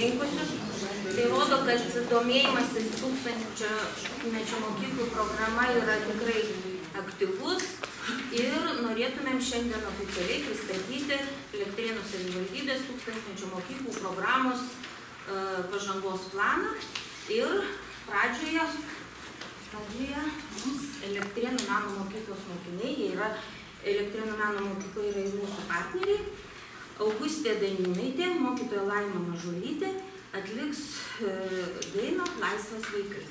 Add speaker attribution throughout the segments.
Speaker 1: susirinkusius. Tai rodo, kad domėjimasis tūkstantmečio mokyklų programa yra tikrai aktyvus ir norėtumėm šiandien oficialiai pristatyti Elektrėnų savivaldybės tūkstantmečio mokyklų programos pažangos planą ir pradžioje mums Elektrėnų meno mokyklos mokiniai, jie yra Elektrėnų meno mokykla yra ir mūsų partneriai. Augustė Daniūnaitė, mokytoja Laima Mažulytė atliks dainą Laisvės vaikai.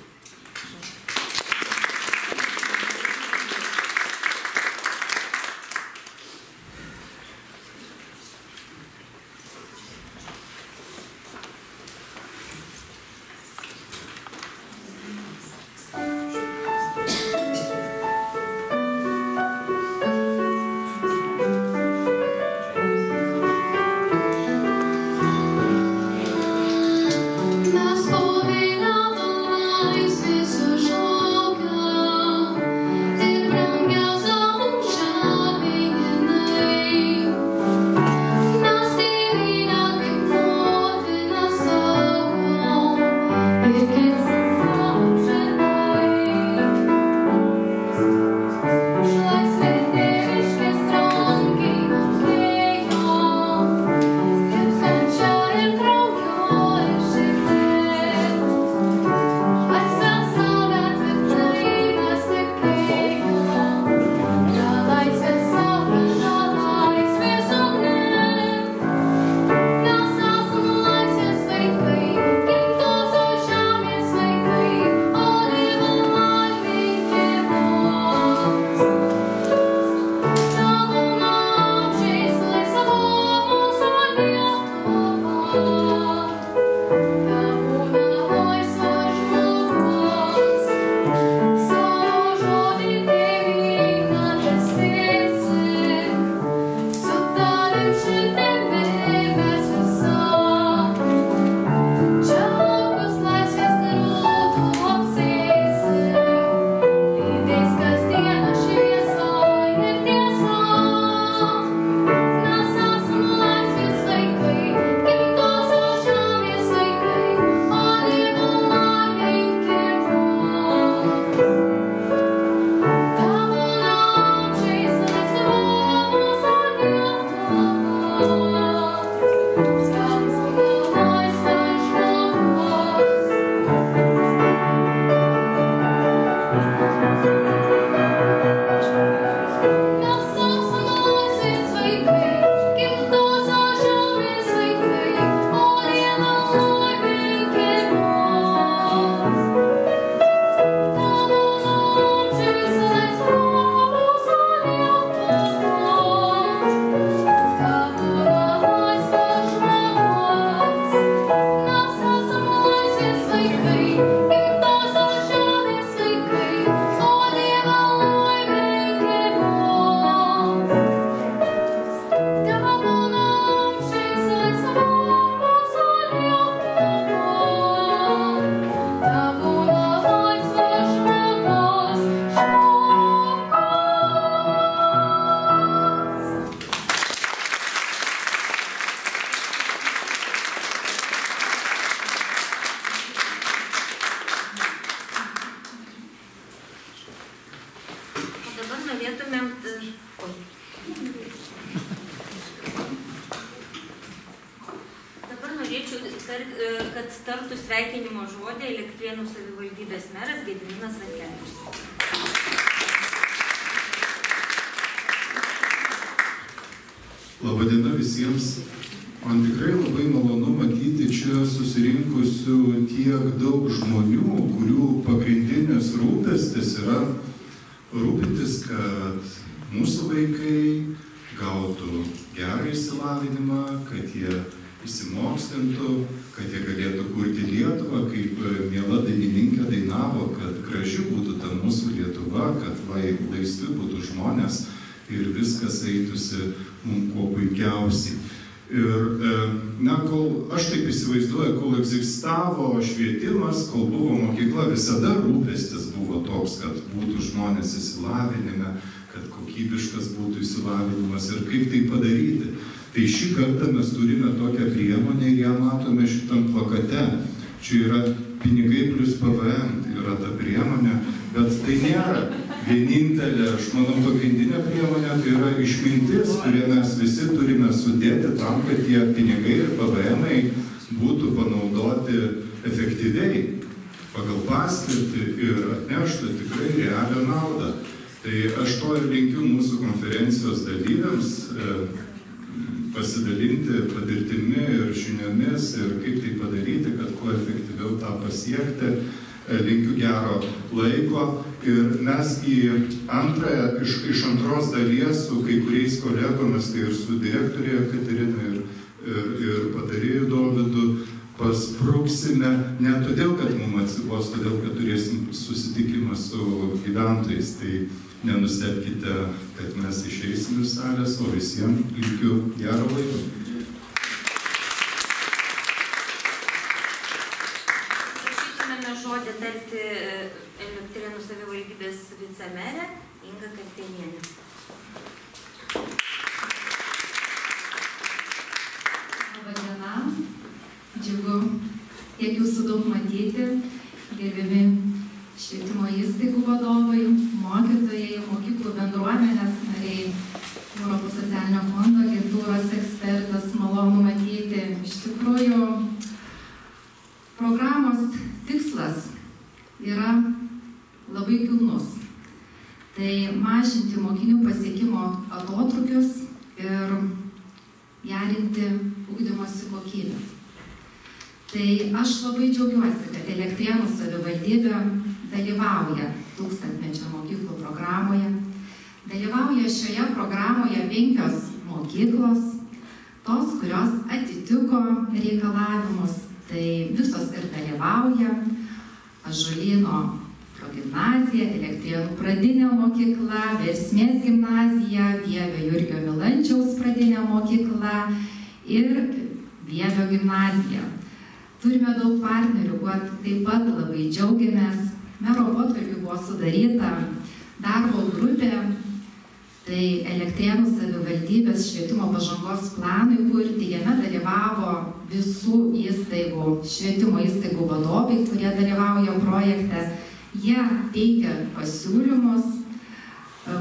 Speaker 1: Kad tartų sveikinimo žodį Elektrėnų savivaldybės meras Gediminas Vankevičius.
Speaker 2: Labadiena visiems. Man tikrai labai malonu matyti čia susirinkusių tiek daug žmonių, kurių pagrindinis rūpestis yra rūpintis, kad mūsų vaikai gautų gerą išsilavinimą, kad jie išsimokslintų, kad jie galėtų kurti Lietuvą, kaip miela dainininkė dainavo, kad graži būtų ta mūsų Lietuva, kad laisvi būtų žmonės ir viskas eitųsi mums kuo puikiausiai. Ir, kol aš taip įsivaizduoju, kol egzistavo švietimas, kol buvo mokykla, visada rūpestis buvo toks, kad būtų žmonės išsilavinime, kad kokybiškas būtų išsilavinimas ir kaip tai padaryti. Tai šį kartą mes turime tokią priemonę ir ją matome šitam plakate. Čia yra pinigai plus PVM, tai yra ta priemonė, bet tai nėra vienintelė, aš manau, pagrindinė priemonė, tai yra išmintis, kurie mes visi turime sudėti tam, kad tie pinigai ir PVM-ai būtų panaudoti efektyviai, pagal paskirtį ir atneštų tikrai realią naudą. Tai aš to ir linkiu mūsų konferencijos dalyviams pasidalinti patirtimi ir žiniomis ir kaip tai padaryti, kad kuo efektyviau tą pasiekti. Linkiu gero laiko ir mes į antrąją, iš antros dalies su kai kuriais kolegomis, tai ir su direktorė Katerina ir patarėjų Dovydu paspruksime, ne todėl, kad mums atsibos, todėl, kad turėsim susitikimą su gyventojais. Tai nenustebkite, kad mes išeisim iš salės, o visiems linkiu gero laiko.
Speaker 1: Prašytumėme žodį tarti Elektrėnų savivaldybės vicemerė Inga Kartenienė.
Speaker 3: Labą dieną. Džiugu tiek jūsų daug matyti, gerbiami švietimo įstaigų vadovai, mokytojai, mokyklų bendruomenės nariai, Europos socialinio fondo agentūros ekspertas, malonu matyti. Iš tikrųjų, programos tikslas yra labai kilnus. Tai mažinti mokinių pasiekimo atotrūkius ir gerinti ugdymosi kokybę. Tai aš labai džiaugiuosi, kad Elektrėnų savivaldybė dalyvauja tūkstantmečio mokyklų programoje. Dalyvauja šioje programoje 5 mokyklos, tos, kurios atitiko reikalavimus. Tai visos ir dalyvauja: Ąžuolyno progimnazija, Elektrėnų pradinė mokykla, Versmės gimnazija, Vievio Jurgio Milančiaus pradinė mokykla ir Vievio gimnazija. Turime daug partnerių, kuo taip pat labai džiaugiamės. Mero potvarkiu buvo sudaryta darbo grupė, tai Elektrėnų savivaldybės švietimo pažangos planui kurti. Jame dalyvavo visų įstaigų, švietimo įstaigų vadovai, kurie dalyvauja projekte. Jie teikia pasiūlymus,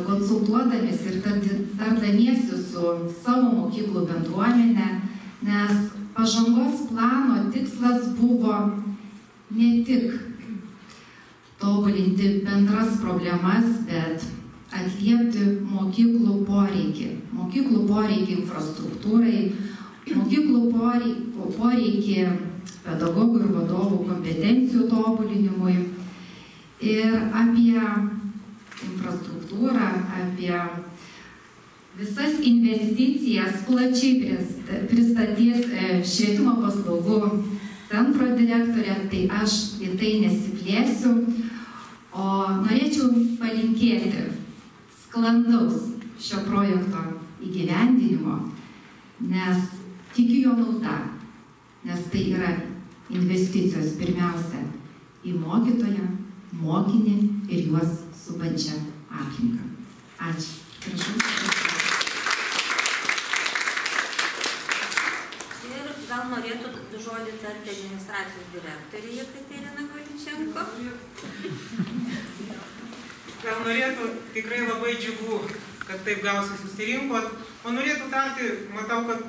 Speaker 3: konsultuodamis ir tardamiesi su savo mokyklų bendruomenė, nes pažangos plano tikslas buvo ne tik tobulinti bendras problemas, bet atliepti mokyklų poreikį. Mokyklų poreikį infrastruktūrai, mokyklų poreikį pedagogų ir vadovų kompetencijų tobulinimui. Ir apie infrastruktūrą, apie visas investicijas plačiai pristatys švietimo paslaugų centro direktorė, tai aš į tai nesiplėsiu, o norėčiau palinkėti sklandaus šio projekto įgyvendinimo, nes tikiu jo nauda, nes tai yra investicijos pirmiausia į mokytoją, mokinį ir juos supančią aplinką. Ačiū.
Speaker 1: Ir gal norėtų žodį tarti administracijos direktorė Katerina Goličenko.
Speaker 4: Gal norėtų, tikrai labai džiugu, kad taip gausiai susirinkot. O norėtų tarti, matau, kad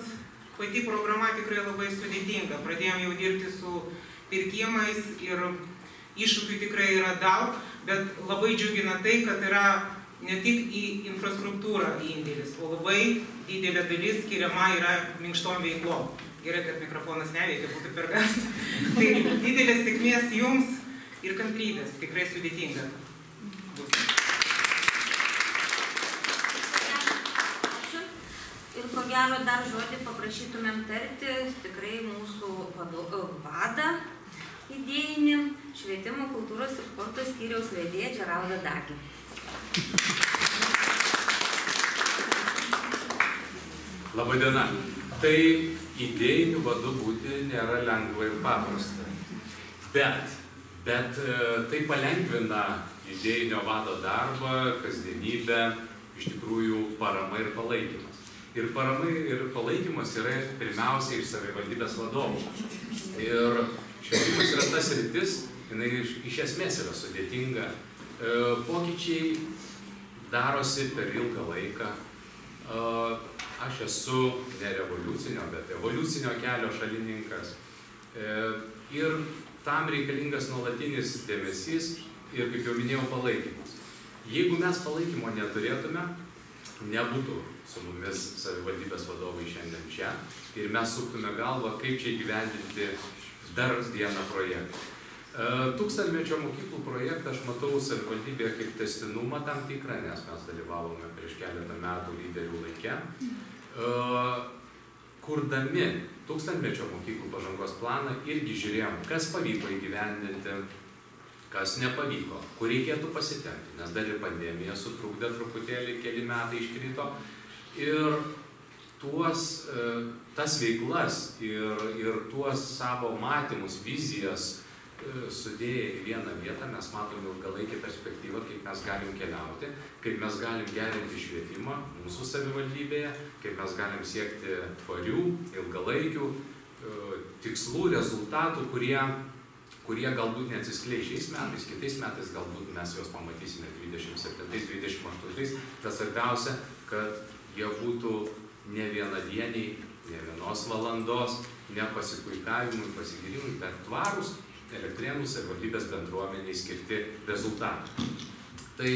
Speaker 4: pati programa tikrai labai sudėtinga. Pradėjom jau dirbti su pirkimais ir iššūkių tikrai yra daug, bet labai džiugina tai, kad yra ne tik į infrastruktūrą indėlis, o labai didelė dalis skiriama yra minkštom veiklom. Gerai, kad mikrofonas neveikia, būtų per garsiai. Tai didelės sėkmės jums ir kantrybės, tikrai sudėtinga.
Speaker 1: Ačiū. Ir ko gero dar žodį paprašytumėm tarti tikrai mūsų vadą idėjinį, švietimo, kultūros ir sporto skyriaus vedėją Džeraldą Dagį.
Speaker 5: Labadiena. Tai idėjinių vadų būti nėra lengva ir paprasta. Bet tai palengvina idėjinio vado darbą, kasdienybę, iš tikrųjų parama ir palaikymas. Ir parama ir palaikymas yra pirmiausiai iš savivaldybės vadovų. Ir švietimas yra tas sritis, jinai iš esmės yra sudėtinga. Pokyčiai darosi per ilgą laiką. Aš esu ne revoliucinio, bet evoliucinio kelio šalininkas. Ir tam reikalingas nuolatinis dėmesys ir, kaip jau minėjau, palaikymas. Jeigu mes palaikymo neturėtume, nebūtų su mumis savivaldybės vadovai šiandien čia ir mes suktume galvą, kaip čia įgyvendinti dar vieną projektą. Tūkstantmečio mokyklų projektą aš matau savivaldybėje kaip testinumą tam tikrą, nes mes dalyvavome prieš keletą metų lyderių laike. Kurdami tūkstantmečio mokyklų pažangos planą irgi žiūrėjom, kas pavyko įgyvendinti, kas nepavyko, kur reikėtų pasitempti, nes dar ir pandemija sutrukdė truputėlį, keli metai iškrito. Ir tas veiklas ir tuos savo matymus, vizijas sudėję į vieną vietą, mes matome ilgalaikį perspektyvą, kaip mes galim keliauti, kaip mes galim gerinti švietimą mūsų savivaldybėje, kaip mes galim siekti tvarių, ilgalaikių tikslų, rezultatų, kurie galbūt neatsiskleis šiais metais, kitais metais galbūt mes juos pamatysime 27-28, bet svarbiausia, kad jie būtų ne vienadieniai, ne vienos valandos, ne pasikuikavimui, pasigirimui, bet tvarūs Elektrėnų savivaldybės bendruomeniai skirti rezultatai. Tai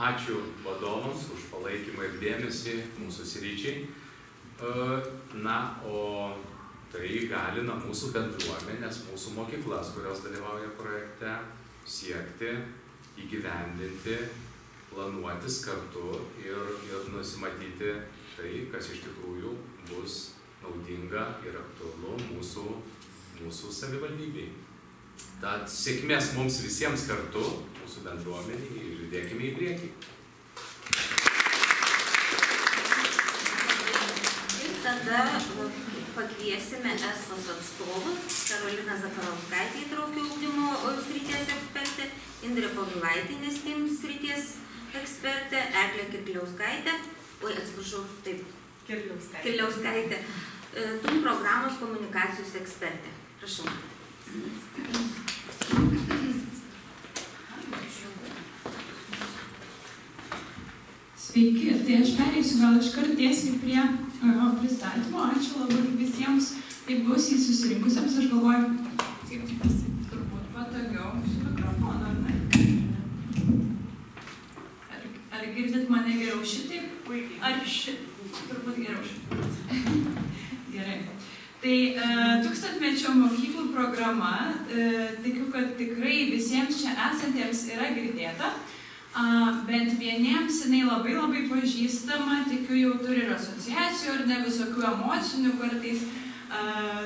Speaker 5: ačiū vadovams už palaikymą ir dėmesį mūsų sričiai. Na, o tai įgalina mūsų bendruomenės, mūsų mokyklas, kurios dalyvauja projekte, siekti, įgyvendinti, planuotis kartu ir nusimatyti tai, kas iš tikrųjų bus naudinga ir aktualu mūsų savivaldybei. Tad sėkmės mums visiems kartu, mūsų bendruomeniai, ir judėkime į priekį.
Speaker 1: Ir tada pakviesime ESOS atstovus, Karolina Zakarauskaitė, įtraukio ugdymo srities ekspertė, Indrė Povilaitienė, STEAM srities ekspertė, Eglė Kirkliauskaitė, Kirkliauskaitė, TUM programos komunikacijos ekspertė. Prašau.
Speaker 6: Sveiki, tai aš pereisiu gal iškart tiesiai prie pristatymo. Ačiū labai visiems taip gausiai susirinkusiems. Aš galvoju, kaip tik turbūt patogiau su mikrofonu, ar ne? Ar girdit mane geriau šitaip? Ar turbūt geriau šitaip? Gerai. Tai tūkstantmečio mokyklų programa, tikiu, kad tikrai visiems čia esantiems yra girdėta, bet vieniems jinai labai labai pažįstama, tikiu, jau turi ir asociacijų, ir ne visokių emocinių kartais,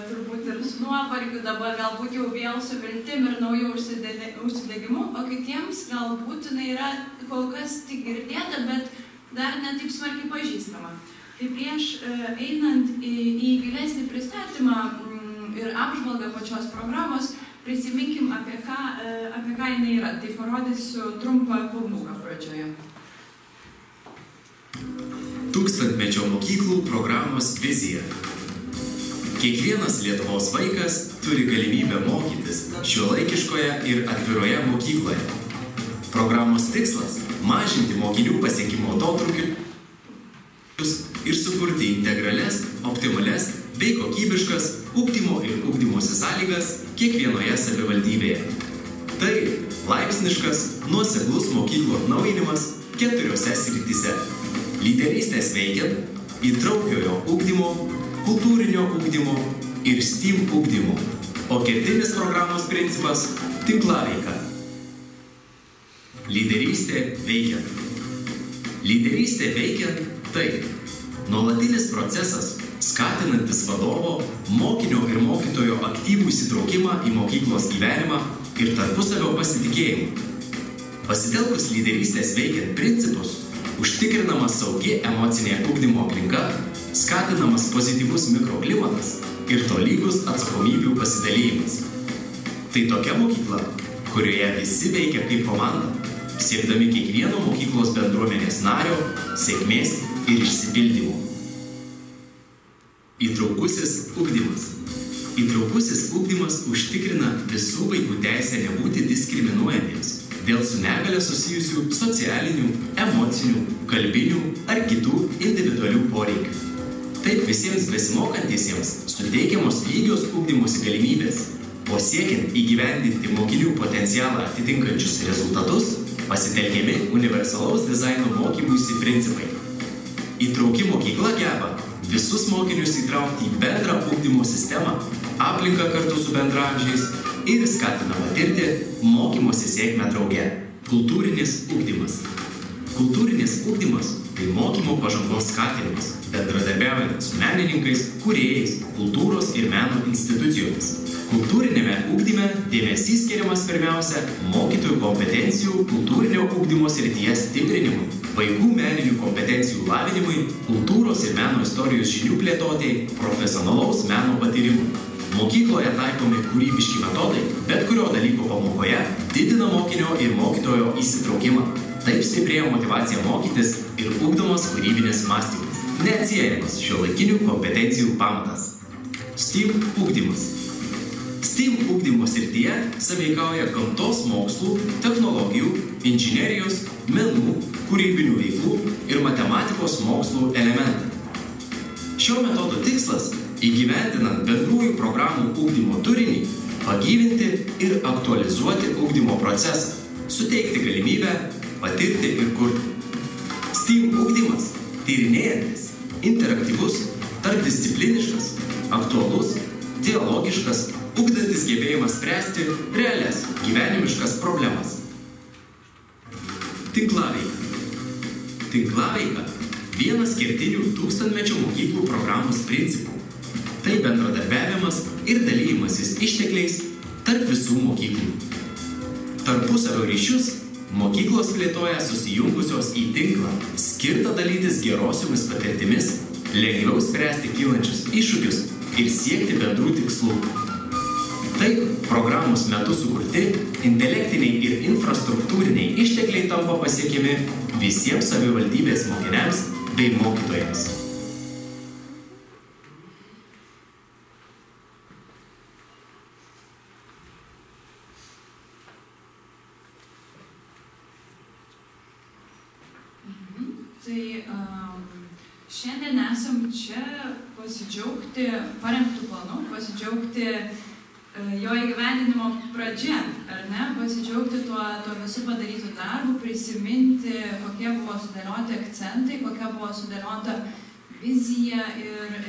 Speaker 6: turbūt ir su nuovargiu, dabar galbūt jau vėl su viltim ir nauju užsidegimu, o kitiems galbūt jinai yra kol kas tik girdėta, bet dar netaip smarkiai pažįstama. Tai prieš einant į gilesnį pristatymą ir apžvalgą pačios programos, prisiminkim, apie ką jinai yra. Tai parodysiu trumpą filmuką pradžioje.
Speaker 7: Tūkstantmečio mokyklų programos vizija. Kiekvienas Lietuvos vaikas turi galimybę mokytis šiuolaikiškoje ir atviroje mokykloje. Programos tikslas – mažinti mokinių pasiekimo atotrūkius ir sukurti integrales, optimales bei kokybiškas ugdymo ir ugdymosi sąlygas kiekvienoje savivaldybėje. Tai laipsniškas, nuoseklus mokyklų atnaujinimas 4 srityse. Lyderystės veikiant, įtraukiojo ugdymo, kultūrinio ugdymo ir STEAM ugdymo. O kertinis programos principas – tinklaveika. Lyderystė veikiant. Lyderystė veikiant tai nuolatinis procesas, skatinantis vadovo, mokinio ir mokytojo aktyvų įsitraukimą į mokyklos gyvenimą ir tarpusavio pasitikėjimą. Pasitelkus lyderystės veikiant principus, užtikrinama saugi emocinė ugdymo aplinka, skatinamas pozityvus mikroklimatas ir tolygus atsakomybių pasidalymas. Tai tokia mokykla, kurioje visi veikia kaip komanda, siekdami kiekvieno mokyklos bendruomenės nario sėkmės ir išsipildymo. Įtraukusis ugdymas. Įtraukusis ugdymas užtikrina visų vaikų teisę nebūti diskriminuojamiems dėl su negale susijusių socialinių, emocinių, kalbinių ar kitų individualių poreikių. Taip visiems besimokantiesiems suteikiamos lygios ugdymosi galimybės, o siekiant įgyvendinti mokinių potencialą atitinkančius rezultatus, pasitelkiami universalaus dizaino mokymuisi principai. Įtrauki mokykla geba visus mokinius įtraukti į bendrą ugdymo sistemą, aplinką kartu su bendraamžiais ir skatina patirti mokymosi sėkmę drauge. Kultūrinis ugdymas. Kultūrinis ugdymas tai mokymo pažangos skatinimas, bendradarbiaujant su menininkais, kūrėjais, kultūros ir meno institucijomis. Kultūrinėme ugdyme dėmesys skiriamas pirmiausia mokytojų kompetencijų kultūrinio ugdymo srityje stiprinimui, vaikų meninių kompetencijų lavinimui, kultūros ir meno istorijos žinių plėtotei, profesionalaus meno patyrimui. Mokykloje taikomi kūrybiški metodai, bet kurio dalyko pamokoje didina mokinio ir mokytojo įsitraukimą. Taip stiprėja motyvacija mokytis ir ugdomas kūrybinis mąstymas, neatsiejamas šiuolaikinių kompetencijų pamatas. STEAM ugdymas. STEAM ugdymo srityje sąveikauja gamtos mokslų, technologijų, inžinerijos, menų, kūrybinių veiklų ir matematikos mokslų elementai. Šio metodo tikslas – įgyvendinant bendrųjų programų ugdymo turinį, pagyvinti ir aktualizuoti ugdymo procesą, suteikti galimybę patirti ir kurti. STEAM ugdymas – tyrinėjantis, interaktyvus, tarpdiscipliniškas, aktualus, dialogiškas, ugdantis gebėjimas spręsti realias gyvenimiškas problemas. Tinklaveika. Tinklaveika – vienas kertinių tūkstantmečio mokyklų programos principų. Tai bendradarbiavimas ir dalymasis ištekliais tarp visų mokyklų. Tarpusavio ryšius mokyklos plėtoja susijungusios į tinklą, skirtą dalytis gerosiomis patirtimis, lengviau spręsti kylančius iššūkius ir siekti bendrų tikslų. Taip, programos metu sukurti intelektiniai ir infrastruktūriniai ištekliai tampa pasiekiami visiems savivaldybės mokiniams bei mokytojams.
Speaker 6: Šiandien esam čia pasidžiaugti parengtų planų, pasidžiaugti jo įgyvendinimo pradžia, ar ne? Pasidžiaugti tuo visų padarytų darbų, prisiminti, kokie buvo sudėlioti akcentai, kokia buvo sudėliota vizija ir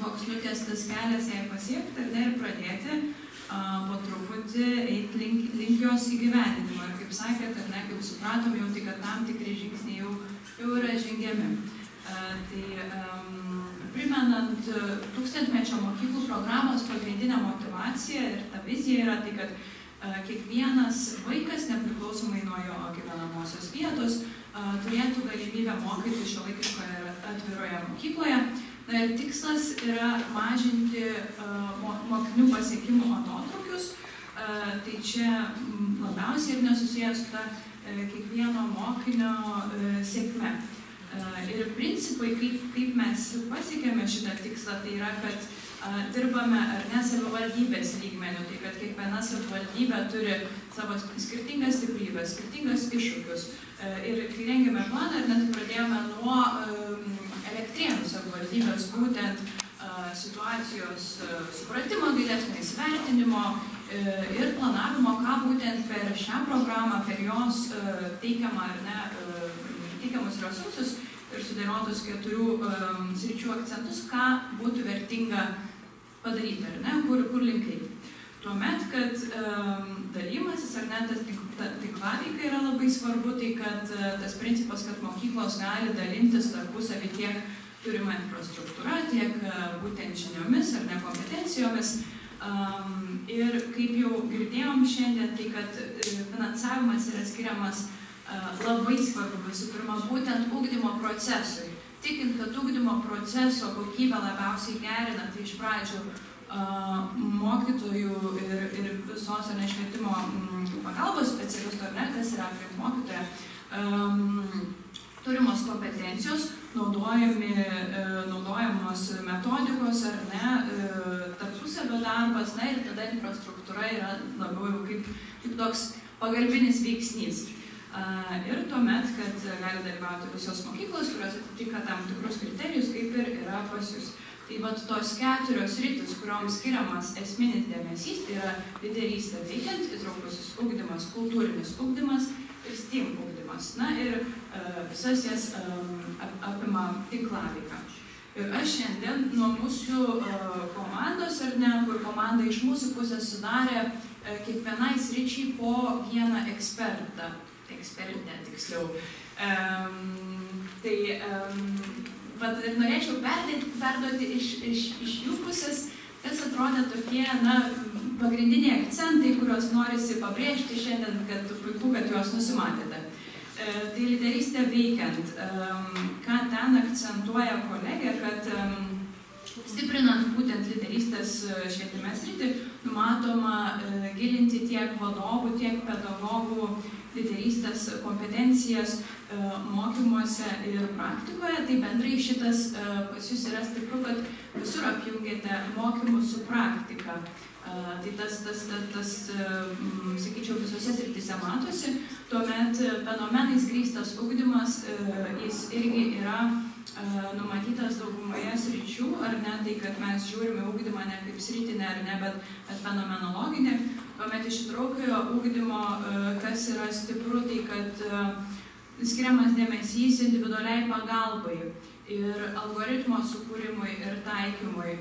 Speaker 6: koks nutiestas kelias jai pasiekti, ar ne, ir pradėti po truputį eiti link jos įgyvendinimo. Ir kaip sakėt, ar ne, kaip supratom jau, tai kad tam tikri žingsniai jau yra žengiami. Primenant tūkstantmečio mokyklų programos pagrindinę motyvaciją ir ta vizija yra tai, kad kiekvienas vaikas, nepriklausomai nuo jo gyvenamosios vietos, turėtų galimybę mokyti šiuolaikiškoje ir atviroje mokykloje. Ir tikslas yra mažinti mokinių pasiekimų atotrukius. Tai čia labiausiai ir nesusijęs su ta kiekvieno mokinio sėkme. Ir principai, kaip mes pasiekėme šitą tikslą, tai yra, kad dirbame ar ne savivaldybės lygmenių, tai kad kiekviena savivaldybė turi savo skirtingas stiprybės, skirtingas iššūkius. Ir kai rengėme planą, net pradėjome nuo Elektrėnų savivaldybės būtent situacijos supratimo, gilesnio įsivertinimo ir planavimo, ką būtent per šią programą, per jos teikiamą ar ne, teikiamus resursus ir sudėliotus 4 sričių akcentus, ką būtų vertinga padaryti, ar ne, kur link eiti. Tuomet, kad dalymasis, ar ne, ta tinklaveika yra labai svarbu, tai kad tas principas, kad mokyklos gali dalintis tarpusavį tiek turima infrastruktūra, tiek būtent žiniomis ar ne kompetencijomis. Ir kaip jau girdėjom šiandien, tai kad finansavimas yra skiriamas labai svarbu visų pirma būtent ugdymo procesui. Tikint, kad ugdymo proceso kokybę labiausiai gerina, tai iš pradžių mokytojų ir visos švietimo pagalbos specialistų, ar ne, kas yra aplink mokytoją, turimos kompetencijos, naudojamos metodikos ar ne, tarpusavio darbas, na ir tada infrastruktūra yra labiau jau kaip toks pagalbinis veiksnys. Ir tuomet, kad gali dalyvauti visos mokyklos, kurios atitinka tam tikrus kriterijus, kaip ir yra pas jūs. Tai vat tos 4 sritis, kurioms skiriamas esminis dėmesys, tai yra lyderystė veikiant, įtraukusis ugdymas, kultūrinis ugdymas ir STEAM ugdymas. Na ir visas jas apima tinklaveika. Ir aš šiandien nuo mūsų komandos, ar ne, kur komanda iš mūsų pusės sudarė kiekvienai sričiai po vieną ekspertę tiksliau. Bet ir norėčiau perduoti iš jų pusės, kas atrodė tokie, na, pagrindiniai akcentai, kuriuos norisi pabrėžti šiandien, kad puiku, kad juos nusimatėte. Tai lyderystė veikiant. Ką ten akcentuoja kolegė, kad stiprinant būtent lyderystės švietime sritį, numatoma gilinti tiek vadovų, tiek pedagogų lyderystės kompetencijas mokymuose ir praktikoje. Tai bendrai šitas pas jūs yra stipru, kad visur apjungiate mokymus su praktika. Tai tas sakyčiau, visose srityse matosi. Tuomet fenomenais grįstas ugdymas, jis irgi yra numatytas daugumoje sričių, ar ne, tai kad mes žiūrime ugdymą ne kaip sritinę, ar ne, bet fenomenologinį. Tuomet iš įtraukiojo ugdymo, kas yra stipru, tai kad skiriamas dėmesys individualiai pagalbai ir algoritmo sukūrimui ir taikymui.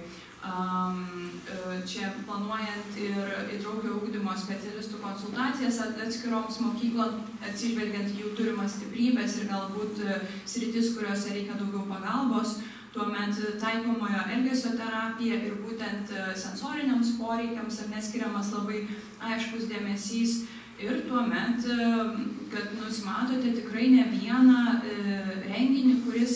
Speaker 6: Čia planuojant ir įtraukiojo ugdymo specialistų konsultacijas atskiroms mokykloms, atsižvelgiant jų turimas stiprybės ir galbūt sritis, kuriuose reikia daugiau pagalbos, tuomet taikomojo elgesio terapija ir būtent sensoriniams poreikiams ar neskiriamas labai aiškus dėmesys. Ir tuomet, kad nusimatote tikrai ne vieną renginį, kuris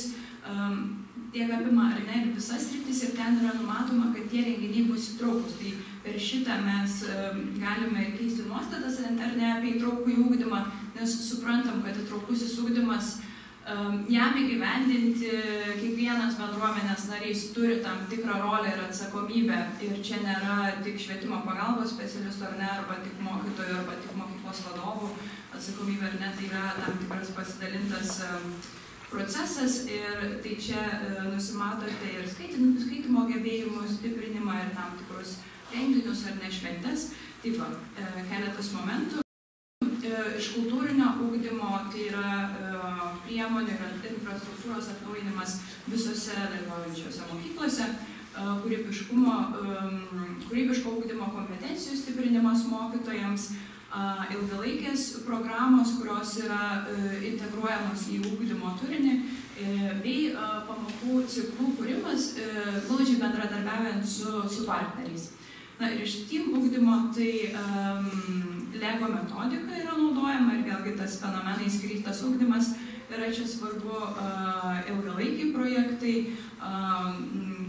Speaker 6: tiek apima ar ne ir visas sritis ir ten yra numatoma, kad tie renginiai bus įtraukus. Tai per šitą mes galime keisti nuostatas ar ne apie įtraukųjį ugdymą, nes suprantam, kad įtraukusis ugdymas jam įgyvendinti kiekvienas bendruomenės narys turi tam tikrą rolę ir atsakomybę. Ir čia nėra tik švietimo pagalbos specialistų ar ne, arba tik mokytojų, arba tik mokyklos vadovų atsakomybė ar ne, tai yra tam tikras pasidalintas procesas ir tai čia nusimatote ir skaitymo gebėjimų stiprinimą ir tam tikrus renginius ar ne šventes. Taip va, keletas momentų. Iš kultūrinio ugdymo tai yra priemonių ir infrastruktūros atnaujinimas visose dalyvaujančiose mokyklose, kūrybiško ugdymo kompetencijų stiprinimas mokytojams, ilgalaikės programos, kurios yra integruojamos į ugdymo turinį, bei pamokų ciklų kūrimas, glaudžiai bendradarbiaujant su partneriais. Na ir iš STEAM ugdymo tai LEGO metodika yra naudojama ir vėlgi tas fenomenais grįstas ugdymas yra čia svarbu, ilgalaikiai projektai,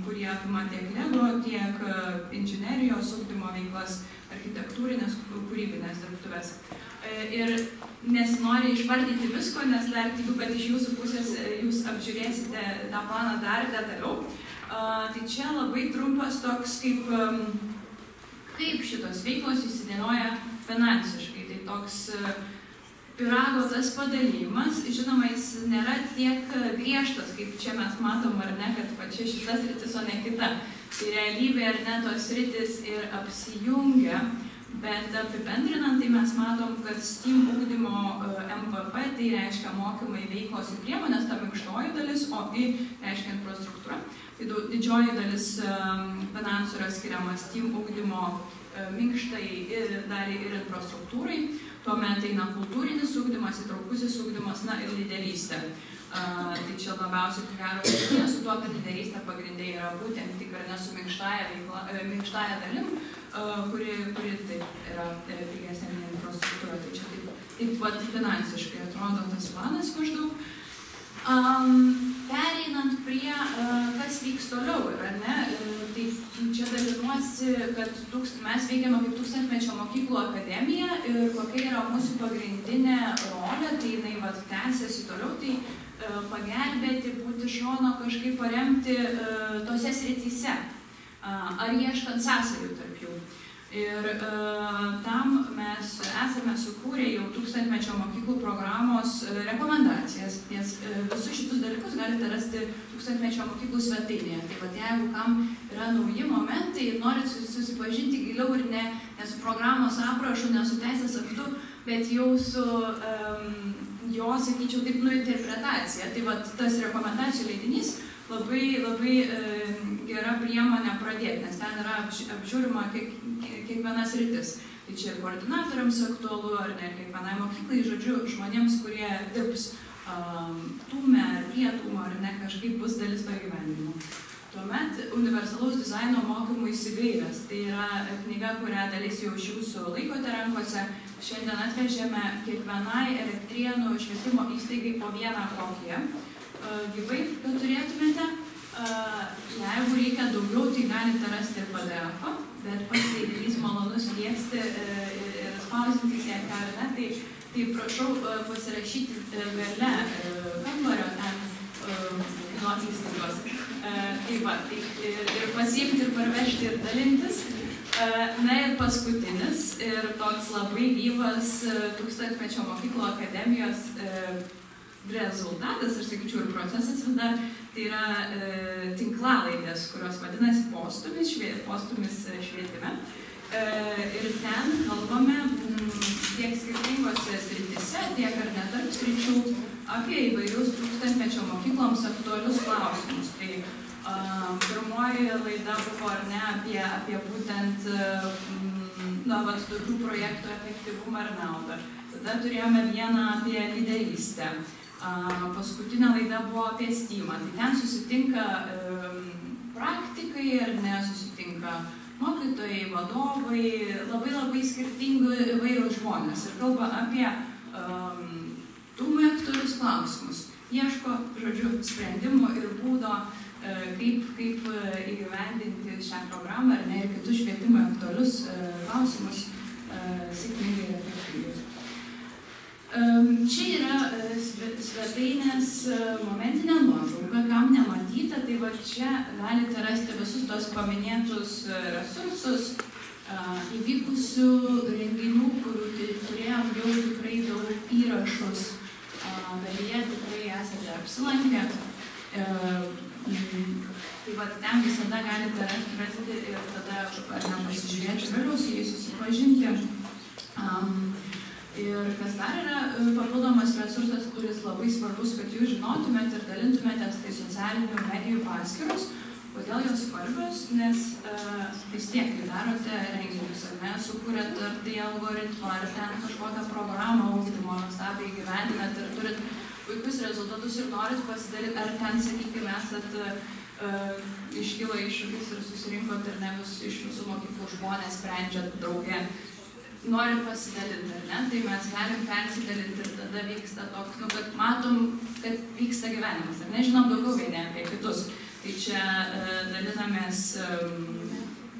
Speaker 6: kurie apima tiek LEGO, tiek inžinerijos ugdymo veiklas, architektūrinės, kūrybinės dirbtuvės. Ir nesinori išvardyti visko, nes dar tikiu, kad iš jūsų pusės jūs apžiūrėsite tą planą dar detaliau. Tai čia labai trumpas toks, kaip šitos veiklos įsidėlioja finansiškai. Tai toks pyrago tas padalymas, žinoma, jis nėra tiek griežtas, kaip čia mes matom, ar ne, kad pačia šita sritis, o ne kita. Tai realybė ar ne tos sritis ir apsijungia, bet apibendrinant, tai mes matom, kad STEAM ugdymo MVP tai reiškia mokymai, veiklos ir priemonės, ta minkštoji dalis, o tai reiškia infrastruktūra. Tai didžioji dalis finansų yra skiriama STEAM ugdymo minkštai daliai ir infrastruktūrai. Tuomet eina kultūrinis ugdymas, įtraukusis ugdymas, na ir lyderystė. Tai čia labiausiai susijęs su tuo, kad lyderystė pagrindė yra būtent tik ar ne su minkštąja dalim, kuri taip yra pigesnė infrastruktūra. Tai čia taip pat finansiškai atrodo tas planas maždaug. Pereinant prie, kas vyks toliau, ar ne, tai čia dalinuosi, kad mes veikiame kaip Tūkstantmečio mokyklų akademija ir kokia yra mūsų pagrindinė rolė, tai jinai tęsiasi toliau, tai pagelbėti, būti šono, kažkaip paremti tose srityse, ar ieškant sąsajų tarp jų. Ir tam mes esame sukūrę jau 1000-mečio mokyklų programos rekomendacijas, nes visus šitus dalykus galite rasti 1000-mečio mokyklų svetainėje. Tai vat, jeigu kam yra nauji momentai ir norit susipažinti giliau ir ne su programos aprašu, ne su teisės aktu, bet jau su jo, sakyčiau, taip, interpretacija. Tai vat, tas rekomendacijų leidinys labai gera priemonė pradėti, nes ten yra apžiūrima kiekviena sritis. Tai čia ir koordinatoriams aktualu, ar ne, kiekvienai mokyklai, žodžiu, žmonėms, kurie dirbs tūme, ar prie tūmo, ar ne, kažkaip bus dalis to gyvenimo. Tuomet universalaus dizaino mokymų įsigairės. Tai yra knyga, kurią dalis jau iš jūsų laikote rankose. Šiandien atvežėme kiekvienai Elektrėnų švietimo įstaigai po vieną kopiją. Gyvai, kad turėtumėte. Jeigu reikia daugiau, tai galite rasti ir PDF-ą, bet pats leidinys malonus liesti ir spausintis, jei ką ar ne, tai prašau pasirašyti gale kambario ten nuo įstaigos. Taip pat, ir pasiimti, ir parvežti, ir dalintis. Na ir paskutinis, ir toks labai gyvas 1000-mečio mokyklų akademijos rezultatas, aš sakyčiau, ir procesas vis dar, tai yra tinklalaidės, kurios vadinasi Postumis švietime. Ir ten kalbame tiek skirtingose srityse, tiek ar ne tarp sričių apie įvairius 1000-mečio mokykloms aktualius klausimus. Tai pirmoji laida buvo, ar ne, apie būtent tokių projektų efektyvumą ir naudą. Tada turėjome vieną apie lyderystę. Paskutinė laida buvo apie STEAM. Tai ten susitinka praktikai, ar ne, susitinka mokytojai, vadovai, labai skirtingų įvairių žmonės ir kalba apie tūmui aktualius klausimus. Ieško, žodžiu, sprendimų ir būdo, kaip įgyvendinti šią programą, ar ne, ir kitus švietimui aktualius klausimus sėkmingai ir efektyviai. Čia yra svetainės momentinė nuotrauka, kam nematyta, tai va čia galite rasti visus tos paminėtus resursus, įvykusių renginių, kurių turėjom jau tikrai daug įrašus, dalyje tikrai esate apsilankę. Tai va ten visada galite rasti ir tada pasižiūrėti vėliau su jais susipažinti. Ir kas dar yra papildomas resursas, kuris labai svarbus, kad jūs žinotumėt ir dalintumėtės, tai socialinių medijų paskyros. Kodėl jos svarbios? Nes vis tiek, kai darote renginius, ar ne, sukūrėt ar tai algoritmą, ar ten kažkokią programą ugdymo nuostabiai įgyvendinat ir turit puikius rezultatus ir norit pasidalinti, ar ten, sakykime, esat iškilo iššūkis ir susirinkot ir ne iš visų mokyklų žmonės sprendžiat drauge. Norim pasidalinti, ar ne? Tai mes galim persidalinti ir tada vyksta toks, kad matom, kad vyksta gyvenimas, ar ne? Žinom daugiau vieni apie kitus. Tai čia dalinamės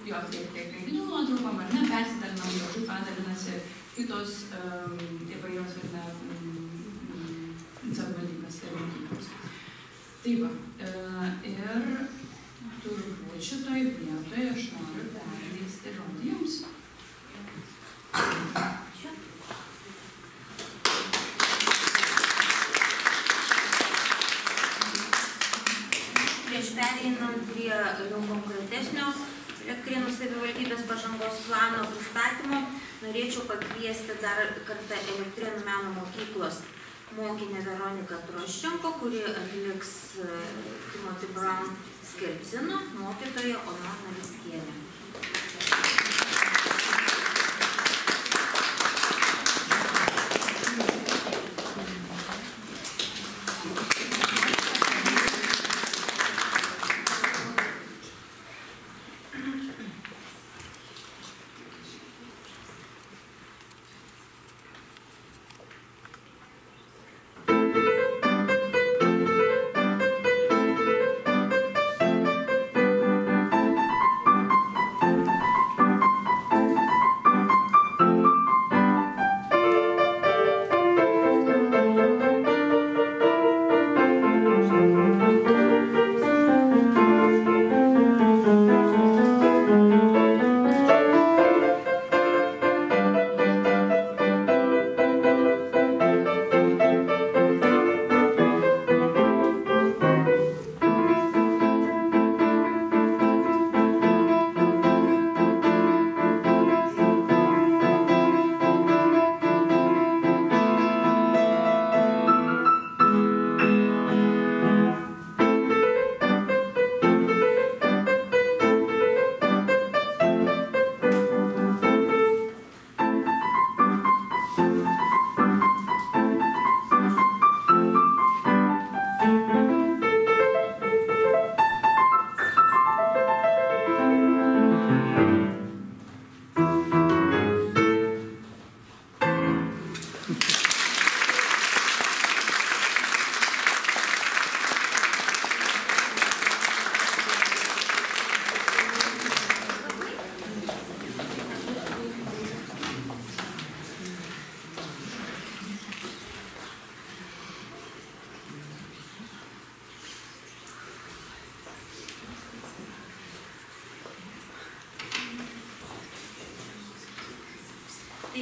Speaker 6: tiek renginių nuotraukom, ar ne? Persidalinam, žodžiu, padalinasi kitos įvairios savivaldybės ir mokyklos. Tai va, ir turbūt šitoj vietoje aš noriu perleisti žodį jums.
Speaker 1: Prieš pereinant prie jau konkretesnio Elektrėnų savivaldybės pažangos plano pristatymo, norėčiau pakviesti dar kartą Elektrėnų meno mokyklos mokinę Veroniką Troščenko, kuri atliks Timothy Brown skercino, mokytoja Ona Navickienė.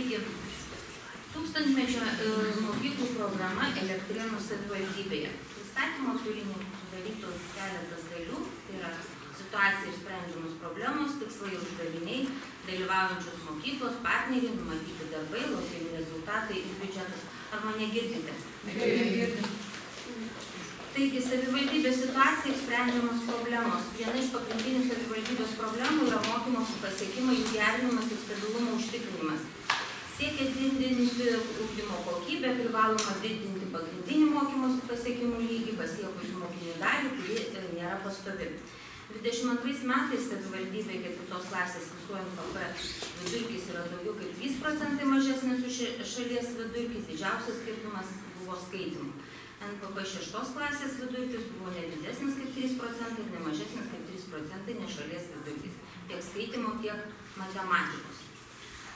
Speaker 1: Taigi, tūkstantmečio mokyklų programa Elektrėnų savivaldybėje. Įstatymo turinį sudarytų keletas dalių, tai yra situacija ir sprendžiamos problemos, tikslai ir uždaviniai, dalyvaujančios mokyklos, partneriai, numatyti darbai, laukiami rezultatai ir biudžetas. Ar mane girdite?
Speaker 6: Girdim.
Speaker 1: Taigi, savivaldybės situacija ir sprendžiamos problemos. Viena iš pagrindinių savivaldybės problemų yra mokymosi pasiekimai, jų gerinimas ir stabilumo užtikrinimas. Siekia didinti ugdymo kokybę, privaloma didinti pagrindinį mokymosi pasiekimų lygį, pasiekusių mokinių dalį, kuri nėra pastovi. 22 metais savivaldybė 4 klasės visuojant PP vidurkis yra daugiau kaip 3% mažesnis už šalies vidurkis, didžiausias skirtumas buvo skaitimų. NPP 6 klasės vidurkis buvo ne didesnis kaip 3% ir ne mažesnis kaip 3% ne šalies vidurkis, tiek skaitimo, tiek matematikos.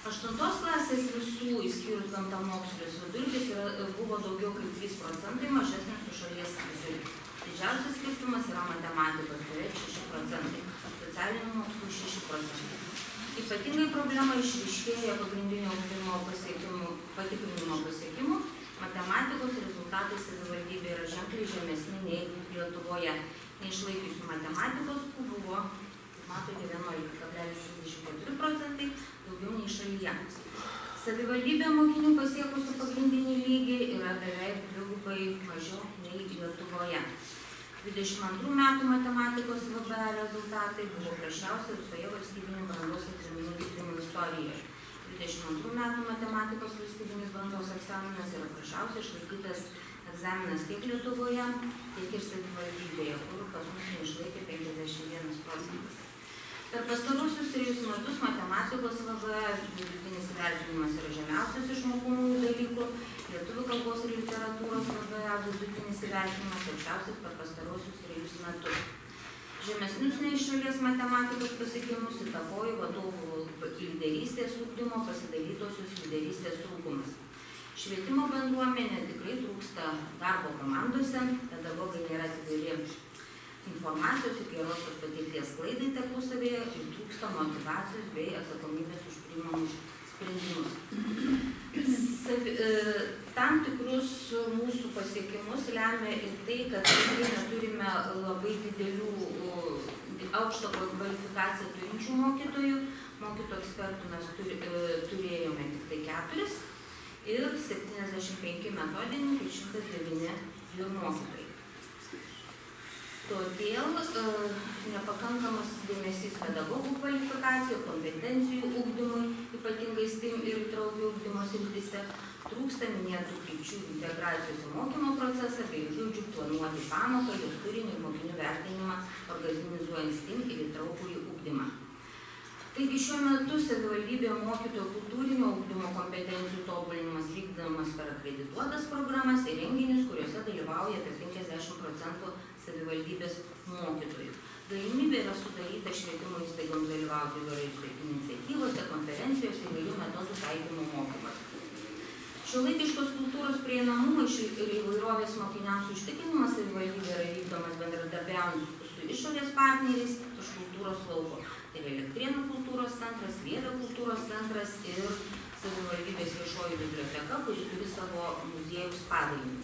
Speaker 1: 8 klasės visų, išskyrus gamtamokslius, vidurkis buvo daugiau kaip 3% mažesnis už šalies vidurkis. Didžiausias skirtumas yra matematikos, beveik 6%, socialinių mokslų 6%. Ypatingai problema išryškėja pagrindinio ugdymo patikrinimo pasiekimų. Matematikos rezultatai savivaldybėje yra ženkliai žemesni nei Lietuvoje. Neišlaikiusių matematikos buvo, matote, 11,74%, daugiau nei šalyje. Savivaldybė mokinių pasiekusių pagrindinį lygį yra beveik dvigubai mažiau nei Lietuvoje. 22 metų matematikos VBA rezultatai buvo prasčiausi visoje valstybinių brandos egzaminų vykdymo istorijoje. 22 metų matematikos valstybinis brandos egzaminas yra prasčiausiai išlaikytas egzaminas tiek Lietuvoje, tiek ir savivaldybėje, kur pas mus neišlaikė 51%. Per pastaruosius 3 metus matematikos VBA vidutinis įvertinimas yra žemiausias iš mokomųjų dalykų, lietuvių kalbos ir literatūros VBA vidutinis įvertinimas aukščiausias per pastaruosius 3 metus. Žemesnius nei šalies matematikos pasiekimus įtakojo vadovų lyderystės ugdymo pasidalytosios lyderystės trūkumas. Švietimo bendruomenė tikrai trūksta darbo komandose, pedagogai nėra dideli informacijos ir gerosios patirties klaidai tarpusavėje ir trūksta motyvacijos bei atsakomybės už priimamus sprendimus. Tam tikrus mūsų pasiekimus lemia ir tai, kad tikrai neturime labai didelių aukštą kvalifikaciją turinčių mokytojų. Mokytojų ekspertų mes turėjome tik tai 4 ir 75 metodininkai, 109 mokytojai. Todėl nepakankamas dėmesys pedagogų kvalifikacijų, kompetencijų ugdymui, ypatingai STEAM ir įtraukių ugdymo srityse, trūksta minėtų krypčių integracijos į mokymo procesą bei žodžių planuoti pamoką, jos turinį ir mokinių vertinimą, organizuojant STEAM ir įtraukųjį ugdymą. Taigi šiuo metu savivaldybė mokytojų kultūrinio ugdymo kompetencijų tobulinimas vykdomas per akredituotas programas ir renginius, kuriuose dalyvauja apie 50% savivaldybės mokytojų. Galimybė yra sudaryta švietimo įstaigoms dalyvauti įvairiose iniciatyvose, konferencijose, įvairių metodų taikymo mokymas. Šiuolaikiškos kultūros prieinamumo ir įvairovės mokiniams užtikrinimas savivaldybė yra vykdomas bendradarbiaujant su išorės partneriais iš kultūros lauko. Tai yra Elektrėnų kultūros centras, Vievio kultūros centras ir savivaldybės viešoji biblioteka, kuri turi savo muziejaus padalinį.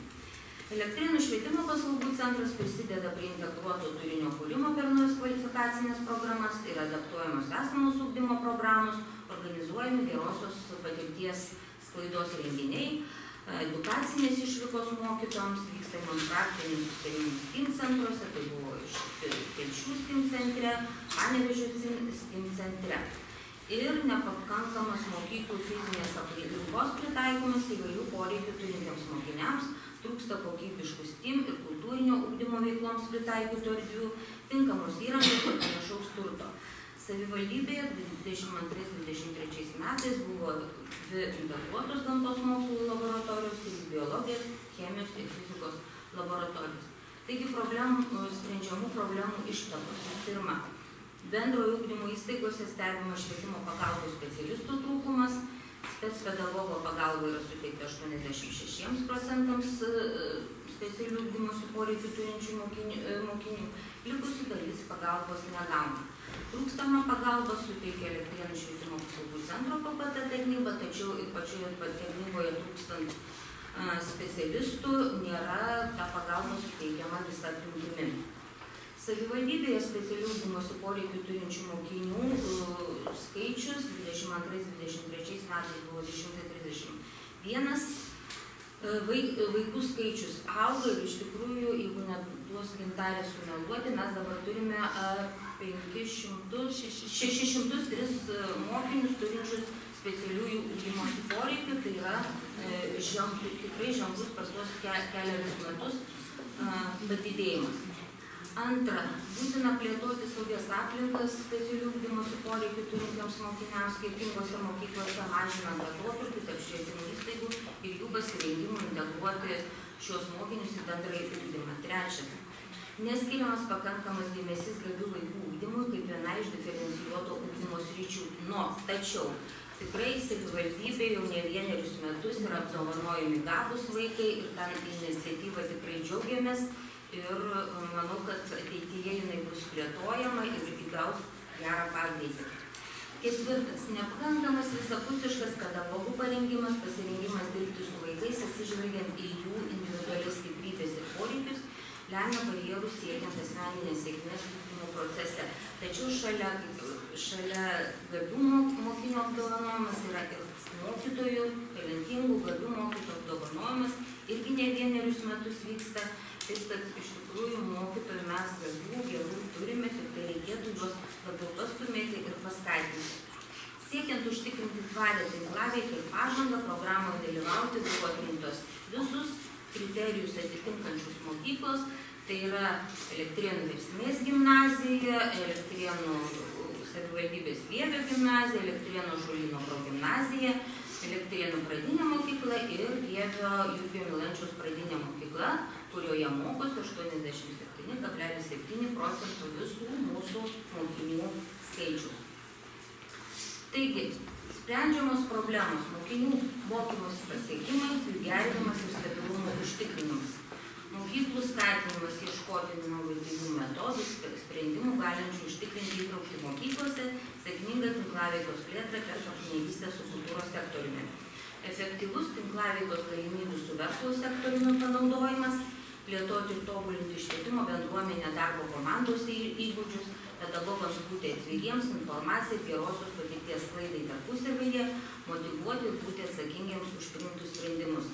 Speaker 1: Elektrėnų švietimo paslaugų centras prisideda prie integruoto turinio kūrimo per naujas kvalifikacinės programas ir adaptuojamos esamos ugdymo programos, organizuojami gerosios patirties sklaidos renginiai, edukacinės išvykos mokytojams, vyksta praktinių susitarimų STEAM centruose, tai buvo iš Telšių STEAM centre, Panevėžio STEAM centre. Ir nepakankamas mokyklų fizinės aplinkos pritaikymas įvairių poreikių turintiems mokiniams, trūksta kokybiškų STEAM ir kultūrinio ugdymo veikloms pritaikytų erdvių, tinkamos įrangos ir panašaus turto. Savivaldybėje 22-23 metais buvo 2 integruotos gamtos mokslų laboratorijos, 3 biologijos, chemijos ir fizikos laboratorijos. Taigi sprendžiamų problemų ištakos. Pirma, bendrojo ugdymo įstaigose stebima švietimo pagalbos specialistų trūkumas, specpedagogo pagalba yra suteikta 86% specialių ugdymosi poreikių turinčių mokinių, likusių dalis pagalbos negauna. Trūkstamą pagalbą suteikia Elektrėnų švietimo paslaugų centro PPT tarnyba, tačiau ir pačioje tarnyboje trūkstant specialistų nėra ta pagalba suteikiama visa apimtimi. Savivaldybėje specialių ugdymosi poreikių turinčių mokinių skaičius 22-23 metais buvo 231. Vaikų skaičius auga ir iš tikrųjų, jeigu neduos Gintarė sumeluoti, mes dabar turime 603 mokinius turinčius specialiųjų ugdymosi poreikių, tai yra tikrai ženklus per tuos keliarius metus padidėjimas. Antra, būtina plėtoti saugias aplinkas specialių ugdymosi poreikių turintiems mokiniams skirtingose mokyklose, mažinant atotrūkį tarp švietimo įstaigų ir jų pasirengimų integruoti šios mokinius į bendrąjį ugdymą. Trečias, neskiriamas pakankamas dėmesys gabių vaikų ugdymui kaip viena iš diferencijuoto ugdymo sričių. Tačiau tikrai savivaldybė jau ne vienerius metus yra apdovanojami gabūs vaikai ir tą iniciatyvą tikrai džiaugiamės. Ir manau, kad ateityje jinai bus plėtojama ir įgaus gerą pagreitį. Ketvirtas, nepakankamas visapusiškas pedagogų parengimas, pasirengimas dirbti su vaikais, atsižvelgiant į jų individualias stiprybės ir poreikius, lemia barjerų siekiant asmeninės sėkmės ugdymo procese. Tačiau šalia gabių mokinių apdovanojimas yra ir mokytojų, talentingų gabių mokytojų apdovanojimas, irgi ne vienerius metus vyksta. Taip, kad iš tikrųjų mokytojų mes gabių, gerų turime, tik tai reikėtų juos labiau pastumėti ir paskatinti. Siekiant užtikrinti tvarę tinklaveiką ir pažangą, programoje dalyvauti buvo atrinktos visus kriterijus atitinkančius mokyklos, tai yra Elektrėnų Versmės gimnazija, Elektrėnų savivaldybės Vievio gimnazija, Elektrėnų Žolyno progimnazija, Elektrėnų pradinė mokykla ir Vievio Jurgio Milančiaus pradinė mokykla, kurioje mokosi 87,7% visų mūsų mokinių skaičių. Taigi, sprendžiamos problemos mokinių mokymosi pasiekimai, jų gerinimas ir stabilumo užtikrinimas. Mokyklų skatinimas ieškoti inovatyvių metodų, sprendimų galinčių užtikrinti įtraukti mokyklose, sėkmingą tinklaveikos plėtrą per partnerystę su kultūros sektoriumi. Efektyvus tinklaveikos galimybių su verslo sektoriumi panaudojimas, plėtoti ir tobulinti švietimo bendruomenę darbo komandose įgūdžius, pedagogams būti atviriems, informaciją, gerosios patirties sklaidai tarpusavyje, motyvuoti ir būti atsakingiems už priimtus sprendimus.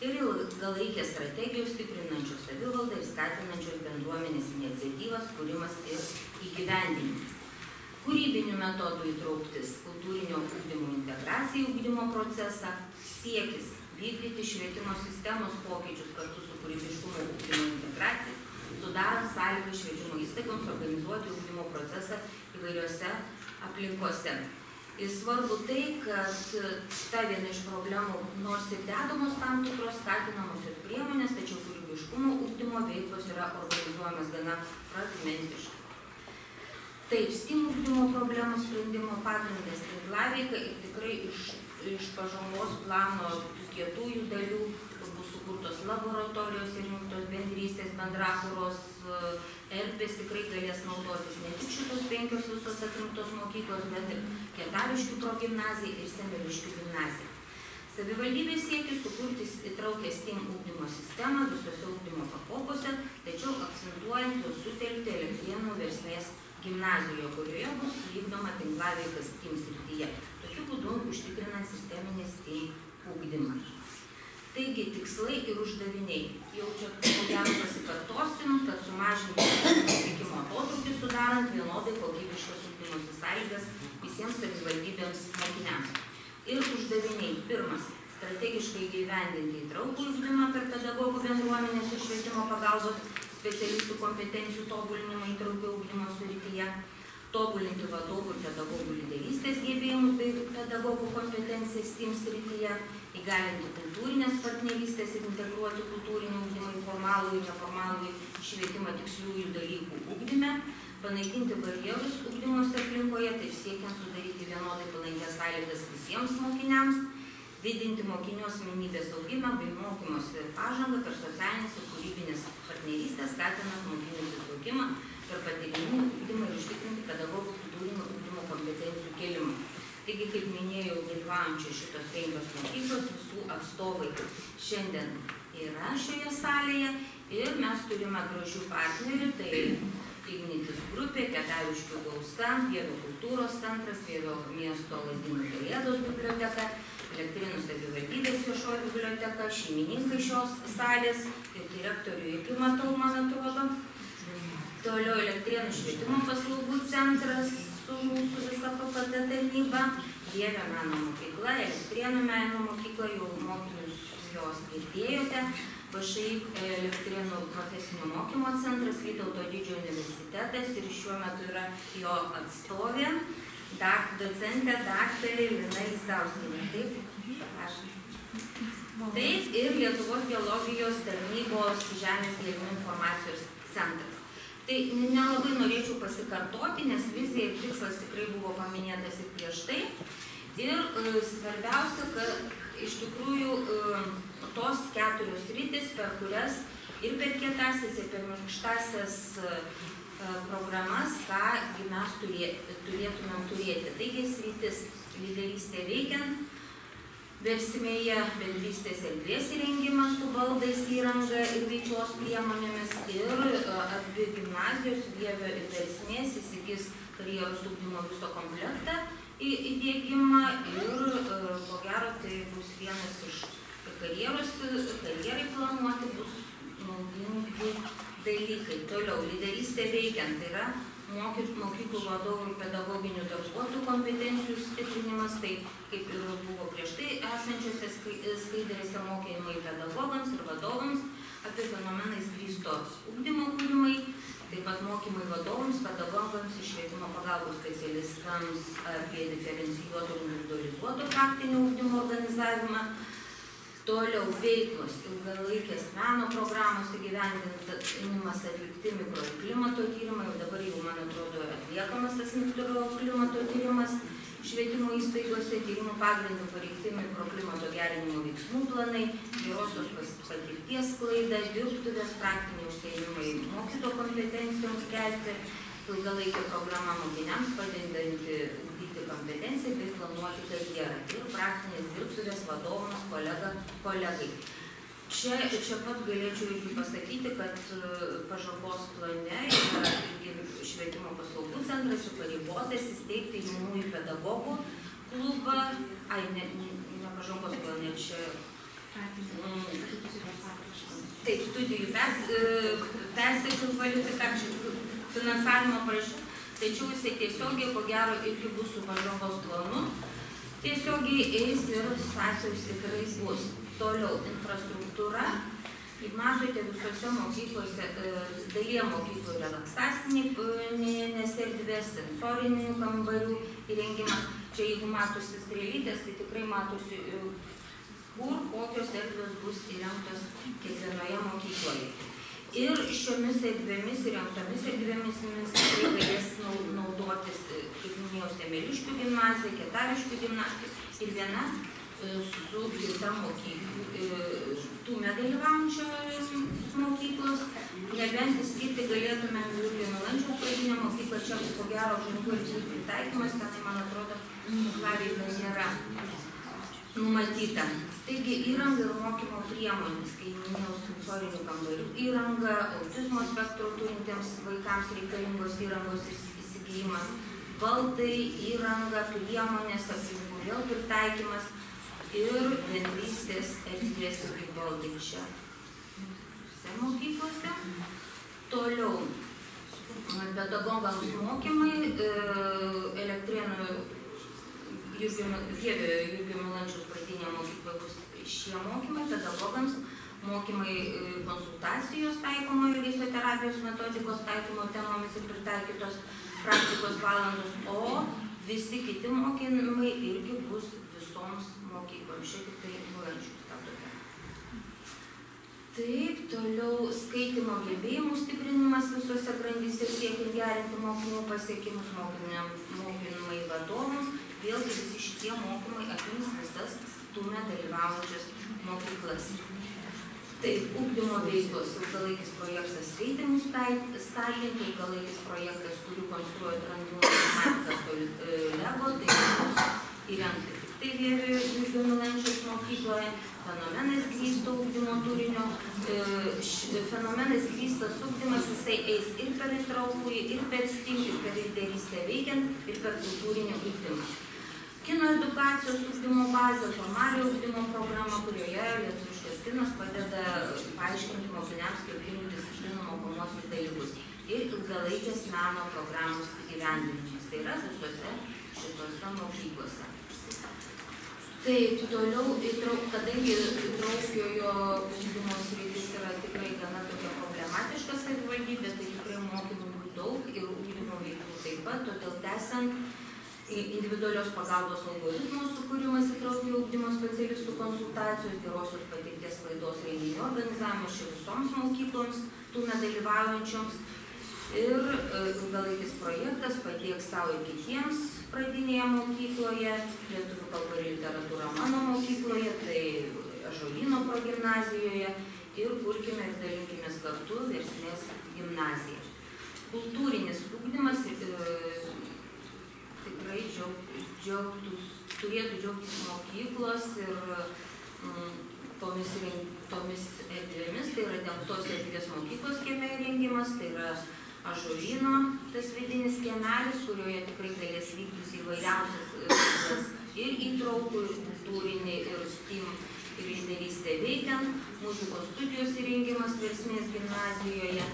Speaker 1: Ir ilgalaikės strategijos stiprinančios savivaldą ir skatinančios bendruomenės iniciatyvas, kūrimas ir įgyvendinimas. Kūrybinių metodų įtrauktis, kultūrinio ugdymo integracija į ugdymo procesą, siekis vykdyti švietimo sistemos pokyčius kartu su kūrybiškumo ugdymo integracija, sudarant sąlygas švietimo įstaigoms organizuoti ugdymo procesą įvairiose aplinkose. Ir svarbu tai, kad ta viena iš problemų, nors ir dedamos tam tikros skatinamosios priemonės, tačiau kūrybiškumo ugdymo veiklos yra organizuojamas gana fragmentiškai. Taip, STEAM ugdymo problemų sprendimo pagrindas tinklaveika ir tikrai iš pažangos plano kietųjų dalių bus sukurtos laboratorijos ir jungtos bendrystės, bendrakūros erdvės tikrai galės naudotis ne tik šitos 5 visos atrinktos mokyklos, bet ir Kietaviškių progimnazija ir Semeliškių gimnazija. Savivaldybės siekia sukurti įtraukę STEAM ugdymo sistemą visose ugdymo pakopose, tačiau akcentuojant ir sutelkti Elektrėnų Versmės gimnazijoje, kurioje bus vykdoma tinklaveika STEAM srityje. Tokiu būdu užtikrinant sisteminį STEAM ugdymą. Taigi, tikslai ir uždaviniai. Jau čia ko gero pasikartosim, kad sumažinti pasiekimo atotrūkį, sudarant vienodai kokybiškas ugdymosi sąlygas visiems savivaldybėms mokiniams. Ir uždaviniai. Pirmas, strategiškai įgyvendinti įtraukų ugdymą per pedagogų bendruomenės ir švietimo pagalbos specialistų kompetencijų tobulinimą įtraukio ugdymo srityje, tobulinti vadovų ir pedagogų lyderystės gebėjimus bei pedagogų kompetencijas STEAM srityje, įgalinti kultūrinės partnerystės ir integruoti kultūrinį ugdymą į formalų ir neformalų švietimą tiksliųjų dalykų ugdyme, panaikinti barjerus ugdymosi aplinkoje, taip siekiant sudaryti vienodai palankias sąlygas visiems mokiniams, didinti mokinių asmenybės augimą bei mokymosi pažangą per socialinės ir kūrybinės partnerystės, skatinant mokinių įtraukimą per patyriminį ugdymą ir užtikrinti pedagogų kultūrinį Taigi, kaip minėjau, dalyvaujančios šitos 5 mokyklos, visų atstovai šiandien yra šioje salėje ir mes turime gražių partnerių, tai Ignitis grupė, Kėdainiškių gausa, Vievio kultūros centras, Vievio miesto Lazdynų Pelėdos biblioteka, Elektrėnų savivaldybės viešoji biblioteka, šeimininkai šios salės, ir direktorių irgi matau, man atrodo. Toliau Elektrėnų švietimo paslaugų centras su mūsų visa PPT tarnyba, Vievio meno mokykla, Elektrėnų meno mokykla, jau mokinius jos girdėjote, VŠI Elektrėnų profesinio mokymo centras, Vytauto Didžiojo universitetas ir šiuo metu yra jo atstovė, docentė daktarė Lina Lisauskienė. Taip ir Lietuvos geologijos tarnybos žemės gelmių informacijos centras. Tai nelabai norėčiau pasikartoti, nes vizija ir tikslas tikrai buvo paminėtas ir prieš tai. Ir svarbiausia, kad iš tikrųjų tos 4 sritis, per kurias ir per kietąsias, ir per minkštąsias programas, ką mes turėtumėm turėti. Taigi sritis lyderystė veikiant, Versimėje bendrystės erdvės įrengimas su baldais, įranga ir veiklos priemonėmis ir abi gimnazijos Vievio ir Versimės įsigis karjeros ugdymo viso komplektą įdiegimą ir ko gero tai bus vienas iš karjerai planuoti bus naudingi dalykai. Toliau, lyderystė veikiant, tai yra mokyklų vadovų ir pedagoginių darbuotojų kompetencijų stiprinimas, tai kaip ir buvo prieš tai esančiose skaidrėse mokymai pedagogams ir vadovams apie fenomenais grįsto ugdymo kūrimai, taip pat mokymai vadovams, pedagogams ir švietimo pagalbos specialistams apie diferencijuoto ir individualizuoto praktinio ugdymo organizavimą. Toliau veiklos, ilgalaikės meno programos įgyvendinimas, atlikti mikroklimato tyrimai, dabar jau, man atrodo, atliekamas tas mikroklimato tyrimas švietimo įstaigose, tyrimų pagrindų pareikti mikroklimato gerinimo veiksmų planai, gerosios patirties sklaida, dirbtuvės, praktiniai užsiėmimai mokytojo kompetencijoms kelti, ilgalaikė programa mokiniams padedanti ugdyti kompetenciją bei planuoti karjerą ir praktinės dirbtuvės vadovams, kolegai. Čia pat galėčiau irgi pasakyti, kad pažangos plane yra švietimo paslaugų centras įpareigotas įsteigti jaunųjų pedagogų klubą, ne pažangos plane, čia taip, studijų persiekimų kvalifikacijų finansavimo prašymų, tačiau jisai tiesiogiai, ko gero, irgi bus su pažangos planu, tiesiogiai eis ir sąsajos tikrai bus. Toliau, infrastruktūra, kaip matote, visose mokyklose, dalyje mokyklų relaksacinės erdvės, sensorinių kambarių įrengimas. Čia jeigu matosi strėlytės, tai tikrai matosi, kur kokios erdvės bus įrengtos kiekvienoje mokykloje. Ir šiomis erdvėmis, įrengtomis erdvėmis tikrai galės naudotis, kaip minėjau, Semeliškių gimnazija, Kėdainiškių gimnazija ir viena su kita tume dalyvaujančios mokyklos. Nebent įskirti galėtume Jurgio Milančiaus pradinę mokyklą, čia ko gero aplinkų ir pritaikymas, tenai, man atrodo, klavyje nėra numatyta. Taigi įranga ir mokymo priemonės, kai minėjau sensorinių kambarių įranga, autizmo spektro turintiems vaikams reikalingos įrangos įsigijimas, baldai, įranga, priemonės, aplinkų vėl pritaikymas ir bendrystės erdvės irgi baldai čia visose mokyklose. Toliau, pedagogams mokymai, Elektrėnų Jurgio Milančiaus pradinė mokykla bus šie mokymai, pedagogams mokymai konsultacijos taikomo elgesio terapijos metodikos taikymo temomis ir pritaikytos praktikos valandos, o visi kiti mokymai irgi bus visoms mokykloms, šiek tiek Milančiaus statote. Taip, toliau skaitimo gebėjimų stiprinimas visose grandyse siekiant gerinti mokinių pasiekimus, mokymai vadovams. Vėlgi visi šitie mokymai apims visas tume dalyvaujančias mokyklas. Taip, ugdymo veiklos, ilgalaikis projektas skaitimų skatinti, ilgalaikis projektas, kurių konstruoja randų matematikas Lego, tai bus įrengti tik tai Jurgio Milančiaus mokykloje, fenomenais grįsto ugdymo turinio. Fenomenais grįstas ugdymas jisai eis ir per įtraukųjį, ir per STEAM, ir per lyderystę veikiant, ir per kultūrinį ugdymą. Kino edukacijos ugdymo bazė, formaliojo ugdymo programa, kurioje lietuviškas kinas padeda paaiškinti mokiniams skirtingų disciplinų mokomuosius dalykus. Ir ilgalaikės meno programos įgyvendinimas. Tai yra visose šitose mokyklose. Taip, toliau, kadangi įtraukiojo ugdymo sritis yra tikrai gana tokia problematiška savivaldybė, tai tikrai mokymų daug ir ugdymo veiklų taip pat, todėl tęsiant individualios pagalbos algoritmų sukūrimas įtraukiojo ugdymo specialistų konsultacijos, gerosios patirties sklaidos renginių organizavimas čia visoms mokykloms, tų nedalyvaujančioms. Ir ilgalaikis projektas Padėk sau ir kitiems pradinėje mokykloje, lietuvių kalba ir literatūra mano mokykloje, tai Ąžuolyno progimnazijoje ir Kurkime ir dalinkimės kartu Versmės gimnazija. Kultūrinis ugdymas tikrai turėtų džiaugtis mokyklos ir tomis erdvėmis, tai yra dengtos erdvės mokyklos kieme įrengimas, tai yra Ąžuolyno tas vidinis kiemelis, kurioje tikrai galės vykdyti įvairiausias veiklas ir įtraukų, ir kultūrinį, ir STEAM, ir lyderystę veikiant, muzikos studijos įrengimas Versmės gimnazijoje,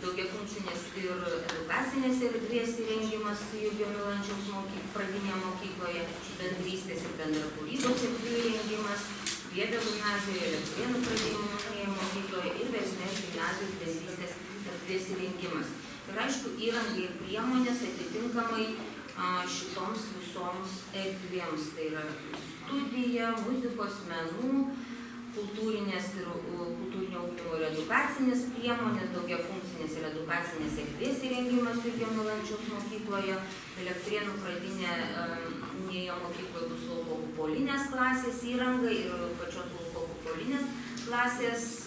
Speaker 1: daugiafunkcinės ir edukacinės erdvės įrengimas Jurgio Milančiaus pradinėje mokykloje, bendrystės ir bendrakūrybos erdvių įrengimas Vievio gimnazijoje, Elektrėnų pradinėje mokykloje ir Versmės gimnazijos bendrystės erdvės įrengimas. Ir aišku, įrangai ir priemonės atitinkamai šitoms visoms erdvėms. Tai yra studija, muzikos, menų, kultūrinio ugdymo ir edukacinės priemonės, daugiafunkcinės ir edukacinės erdvės įrengimas Jurgio Milančiaus mokykloje, Elektrėnų pradinėje mokykloje bus lauko kupolinės klasės įranga ir pačios lauko kupolinės klasės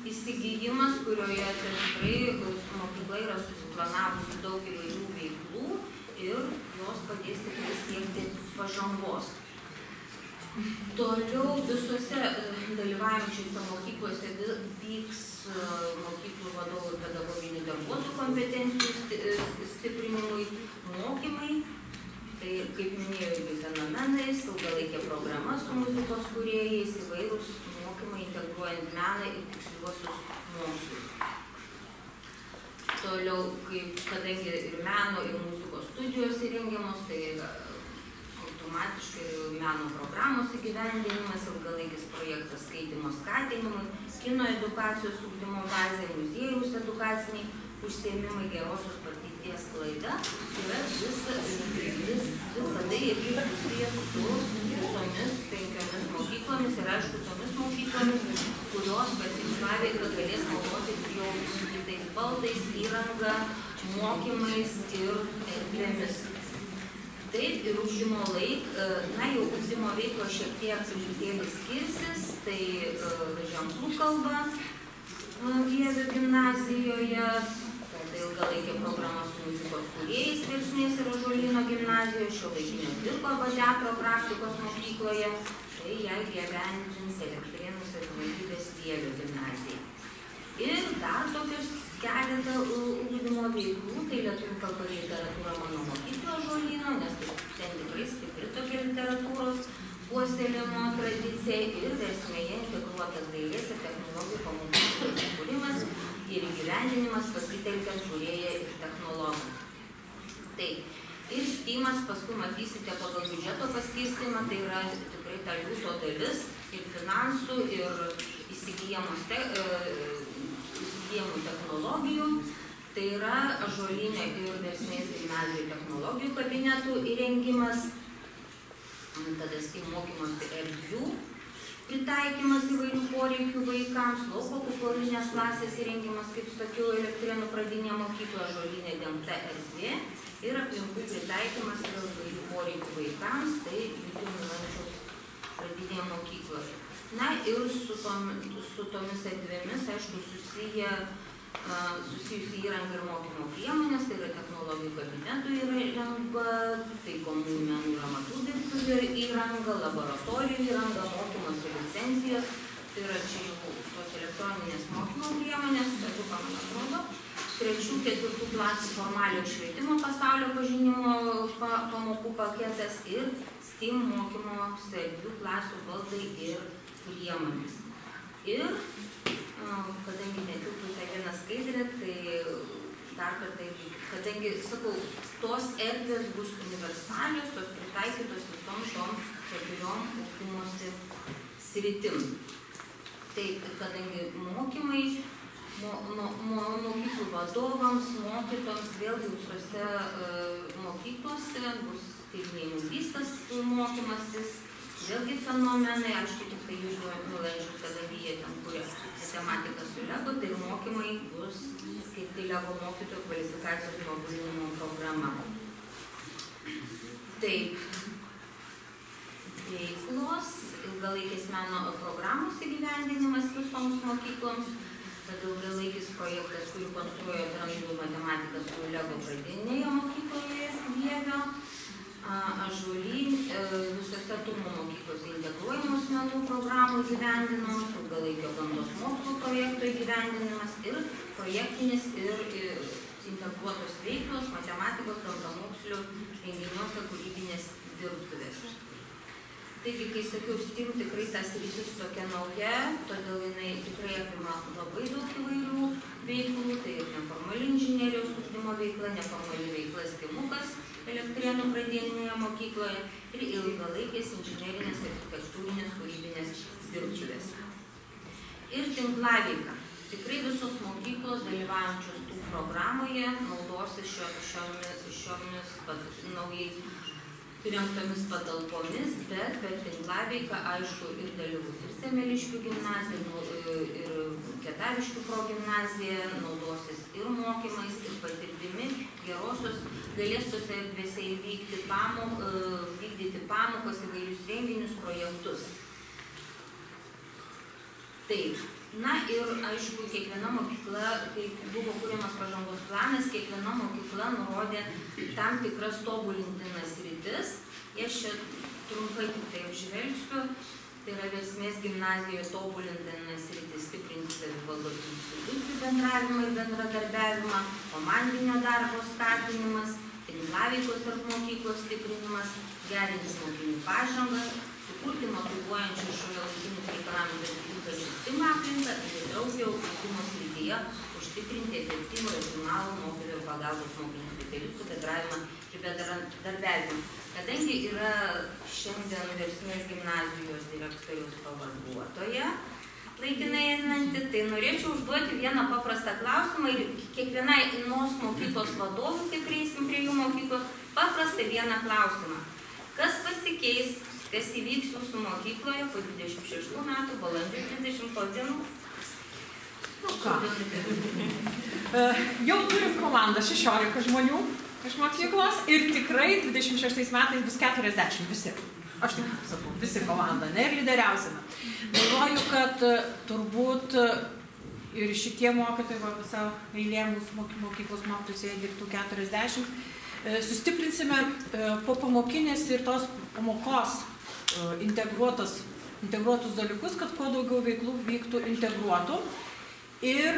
Speaker 1: įsigijimas, kurioje tikrai mokykla yra susiplanavusi daug įvairių veiklų ir jos padės tikrai siekti pažangos. Toliau visose dalyvaujančiose mokyklose vyks mokyklų vadovų ir pedagoginių darbuotojų kompetencijų stiprinimui mokymai. Tai, kaip minėjau, irgi fenomenais, ilgalaikė programa su muzikos kūrėjais, įvairūs mokymai integruojant meną ir tiksliuosius mokslus. Toliau, kadangi ir meno ir muzikos studijos įrengiamos, tai automatiškai meno programos įgyvendinimas, ilgalaikis projektas skaitymo skatinimui, kino edukacijos ugdymo bazė, muziejaus edukaciniai užsiėmimai, gerosios patirties sklaida, yra visa tai irgi susijęs su visomis 5 mokyklomis ir aišku tomis mokyklomis, kurios patinklavė, kad galės naudotis jau tais baldais, įranga, mokymais ir erdvėmis. Taip, ir ugdymo jau ugdymo veiklo šiek tiek truputėlį skirsis, tai ženklų kalba Vievio gimnazijoje, ilgalaikė programa su muzikos kūrėjais Versmės ir Ąžuolyno gimnazijoje, šiuolaikinio cirko arba teatro praktikos mokykloje, tai ją įgyvendins Elektrėnų savivaldybės Vievio gimnazija. Ir dar tokius keletą ugdymo veiklų, tai lietuvių kalba ir literatūra mano mokyklo Ąžuolyno, nes ten tikrai stipri tokia literatūros puoselėjimo tradicija ir Versmėje integruotas dailės ir technologijų pamokų sukūrimas ir įgyvendinimas pasitelkiant kūrėją ir technologą. Taip, ir STEAMas, paskui matysite pagal biudžeto paskirstimą, tai yra tikrai ta liūto dalis ir finansų ir įsigijamų technologijų. Tai yra Ąžuolyne ir Versmės gimnazijų technologijų kabinetų įrengimas, tada STEAM mokymosi erdvių pritaikymas įvairių poreikių vaikams, lauko kupolinės klasės įrengimas, kaip sakiau, Elektrėnų pradinėje mokykloje, Ąžuolyne dengta erdvė ir aplinkų pritaikymas įvairių poreikių vaikams, tai Jurgio Milančiaus pradinėje mokykloje. Na ir su tomis erdvėmis, aišku, susijusi įranga ir mokymo priemonės, tai yra technologijų kabinetų įranga, taikomųjų menų ir amatų dirbtuvių įranga, laboratorijų įranga, mokymosi licencijos, tai yra čia jau tos elektroninės mokymo priemonės, eduka, man atrodo, 3-4 klasių formalio švietimo pasaulio pažinimo pamokų paketas ir STEAM mokymo 2 klasių baldai ir priemonės. Ir, kadangi netilptų tą vieną skaidrę, tai dar kartą, kadangi, sakau, tos erdvės bus universalios, tos pritaikytos visom tom 4 ugdymosi sritim. Tai, kadangi mokymai, mokyklų vadovams, mokytoms, vėlgi visose mokyklose bus tyrinėjimų mokymasis, vėlgi fenomenai, aišku, tik tai jų nuleidžiu, kadangi jie ten kuria matematiką su LEGO, tai mokymai bus kaip tai LEGO mokytojų kvalifikacijos tobulinimo programa. Taip, veiklos, ilgalaikės meno programos įgyvendinimas visoms mokykloms, tad ilgalaikis projektas, kurį konstruoja Dramblių matematika su LEGO pradinėje mokykloje Vievio, Ąžuolyn, visose Tumo mokyklose integruojamos menų programų įgyvendinimas, ilgalaikio gamtos mokslo projekto įgyvendinimas ir projektinės ir integruotos veiklos, matematikos, gamtamokslių renginiuose kūrybinės dirbtuvės. Taigi, kai sakiau, STEAM tikrai tas rytis tokia nauja, todėl jinai tikrai apima labai daug įvairių veiklų, tai ir neformali inžinierijos ugdymo veikla, neformali veikla STEAMukas Elektrėnų pradinėje mokykloje ir ilgalaikės inžinerinės architektūrinės kūrybinės dirbtuvės. Ir tinklaveika. Tikrai visos mokyklos dalyvaujančios tų programoje naudosis šiomis naujai įrengtomis patalpomis, bet per tinklaveiką, aišku, ir dalyvaus ir Semeliškių gimnazija, ir Kėdainiškių progimnazija, naudosis ir mokymais, ir patirtimi gerosios, galės tose erdvėse vykdyti pamokas, įvairius renginius, projektus. Taip. Na ir, aišku, kiekviena mokykla, kai buvo kuriamas pažangos planas, kiekviena mokykla nurodė tam tikras tobulintinas sritis. Aš čia trumpai tik tai apžvelgsiu. Tai yra Versmės gimnazijoje tobulintinas sritis stiprinti savivaldos institucijų bendravimą ir bendradarbiavimą, komandinio darbo skatinimas, tinklaveikos tarp mokyklos stiprinimas, gerinti mokinių pažangą, sukurti motyvuojančių šiuolaikinius reikalavimus atitinkančių STEAM aplinką ir įtraukti ugdymo srityje užtikrinti efektyvų ir optimalų mokytojų pagalbos mokinių specialistų bendravimą ir bendradarbiavimą. Kadangi yra šiandien Versmės gimnazijos direktoriaus pavaduotoja laikinai einanti, tai norėčiau užduoti vieną paprastą klausimą ir kiekvienai inos mokyklos vadovui, kai prieisim prie jų mokyklos, paprastą vieną klausimą. Kas pasikeis, kas įvyks jūsų mokykloje po 26 metų balandžio 30 dienų?
Speaker 8: Nu ką? Jau turim komandą 16 žmonių iš mokyklos ir tikrai 26 metais bus 40 visi. Aš tik sakau, visi komanda, ne, ir lyderiausime. Galvoju, kad turbūt ir šitie mokytojai, visą eilė mūsų mokyklos mokytojus, jie dirbtų 40, sustiprinsime popamokinės ir tos pamokos integruotus dalykus, kad kuo daugiau veiklų vyktų integruotų. Ir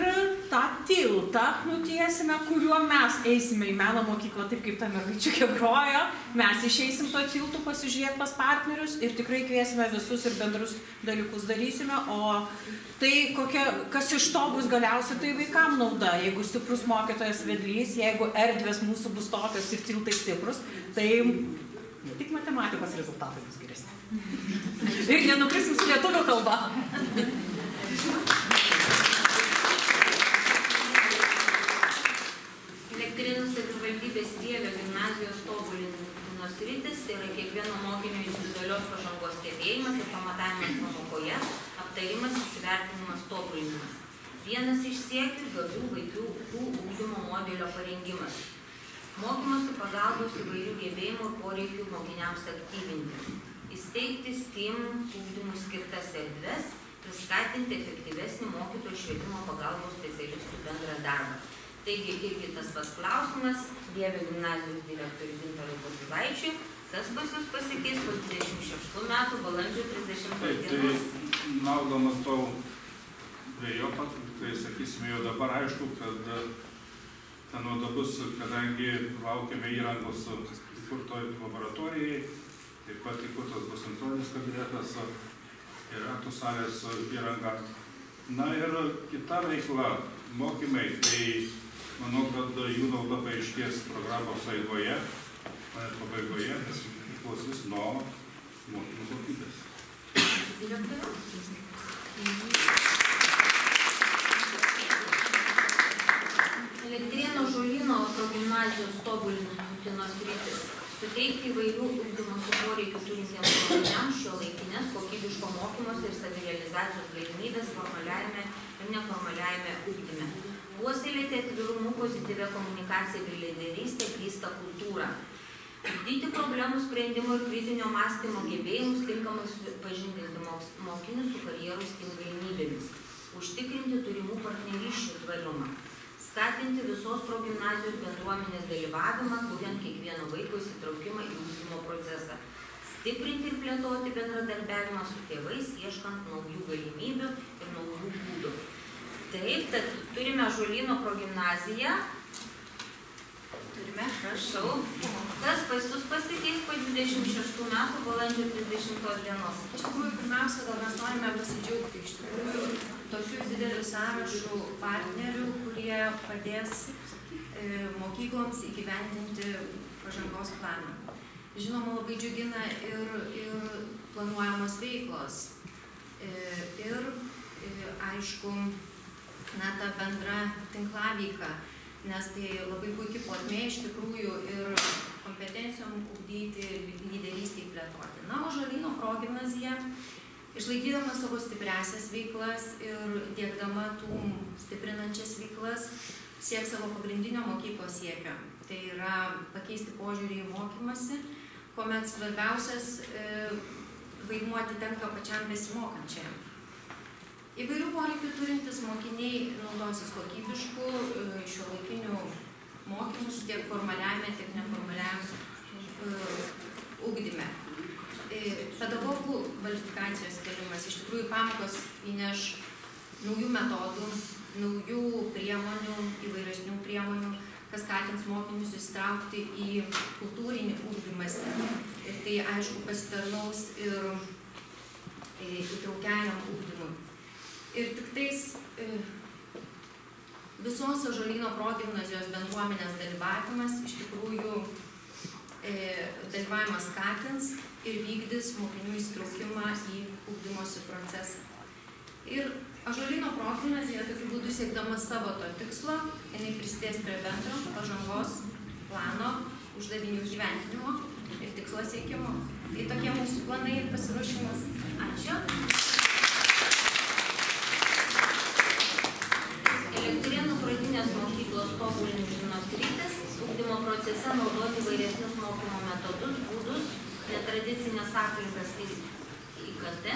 Speaker 8: tą tiltą nutiesime, kuriuo mes eisime į meno mokyklą, taip kaip ta mergaičiukė grojo. Mes išeisim to tiltų pasižiūrėti pas partnerius ir tikrai kviesime visus ir bendrus dalykus darysime. O tai, kas iš to bus galiausiai, tai vaikam nauda. Jeigu stiprus mokytojas vedlys, jeigu erdvės mūsų bus tokios ir tiltai stiprus, tai tik matematikos rezultatai bus geresni. Ir nenukrisim su lietuvių kalba.
Speaker 1: Elektrėnų savivaldybės Vievio gimnazijos tobulinimo sritis, tai yra kiekvieno mokinio individualios pažangos stebėjimas ir pamatavimas pamokoje, aptarimas, įsivertinimas, tobulinimas. Vienas iš siekių gabių vaikų ugdymo modelio parengimas. Mokymosi pagalbos įvairių gebėjimų ir poreikių mokiniams aktyvinti. Įsteigti STEAM ugdymų skirtas erdves ir skatinti efektyvesnį mokytojų švietimo pagalbos specialistų bendrą darbą. Taigi, irgi tas pats klausimas, Vievio gimnazijos direktoriui Gintarui Butvilaičiui, kas pas jūs pasikeis po 26 metų balandžio 30 dienos?
Speaker 9: Tai naudomas to prie jo pat, tai sakysime, jau dabar aišku, kad ten nuodabus, kadangi laukiame įrangos įkurtoj laboratorijai, taip pat įkurtas bus antrodinis kabinetas ir aktų salės įranga. Na ir kita veikla, mokymai, tai manau, kad jų nauda paaiškės programos eigoje, pabaigoje, nes priklausys nuo mokymų kokybės.
Speaker 1: Elektrėnų Žolyno progimnazijos tobulintinos sritis. Suteikti įvairių ugdymosi poreikių turintiems mokiniams šiuolaikinės kokybiško mokymosi ir savirealizacijos galimybės formaliajame ir neformaliajame ugdyme. Puoselėti atvirumu, pozityvę komunikaciją bei lyderystę grįstą kultūrą. Ugdyti problemų sprendimo ir kritinio mąstymo gebėjimus tinkamai pažindinti mokinius su karjeros galimybėmis. Užtikrinti turimų partnerysčių tvarumą. Skatinti visos progimnazijos bendruomenės dalyvavimą, kuriant kiekvieno vaiko įsitraukimą į ugdymo procesą. Stiprinti ir plėtoti bendradarbiavimą su tėvais, ieškant naujų galimybių ir naujų būdų. Taip, tad turime Žolyno progimnaziją. Turime, prašau. Kas pas jūs pasikeis po 26 metų balandžio 30 dienos?
Speaker 10: Iš tikrųjų, pirmiausia, gal mes norime pasidžiaugti iš tikrųjų tokių didelių sąrašų partnerių, kurie padės mokykloms įgyvendinti pažangos planą. Žinoma, labai džiugina ir planuojamos veiklos. Ir aišku, ta bendra tinklaveika, nes tai labai puikiai plotmė iš tikrųjų ir kompetencijom ugdyti ir lyderystėj plėtoti. Na, o Žolyno progimnazija, išlaikydama savo stipriasias veiklas ir diegdama tų stiprinančias veiklas, sieks savo pagrindinio mokyklos siekio. Tai yra pakeisti požiūrį į mokymąsi, kuomet svarbiausias vaidmuo atitenka pačiam besimokančiam. Įvairių poreikių turintis mokiniai naudosis kokybiškų šiuolaikinių mokymus tiek formaliajame, tiek neformaliajame ugdyme. Pedagogų kvalifikacijos kėlimas, iš tikrųjų pamokos įneš naujų metodų, naujų priemonių, įvairesnių priemonių, kas skatins mokinius įsitraukti į kultūrinį ugdymąsi. Ir tai, aišku, pasitarnaus ir įtraukiajam ugdymui. Ir tik tais visos Žolyno progimnazijos bendruomenės dalyvavimas iš tikrųjų dalyvavimas skatins ir vykdys mokinių įsitraukimą į ugdymosi procesą. Ir Žolyno progimnazija tokiu būdu siekdama savo to tikslo, jinai prisidės prie bendro pažangos plano uždavinių įgyvendinimo ir tikslo siekimo. Tai tokie mūsų planai ir pasiruošimas.
Speaker 1: Ačiū. Elektrėnų pradinės mokyklos tobulintinos sritis, ugdymo procese naudoti įvairesnius mokymo metodus, būdus, netradicinės aplinkas ir IKT,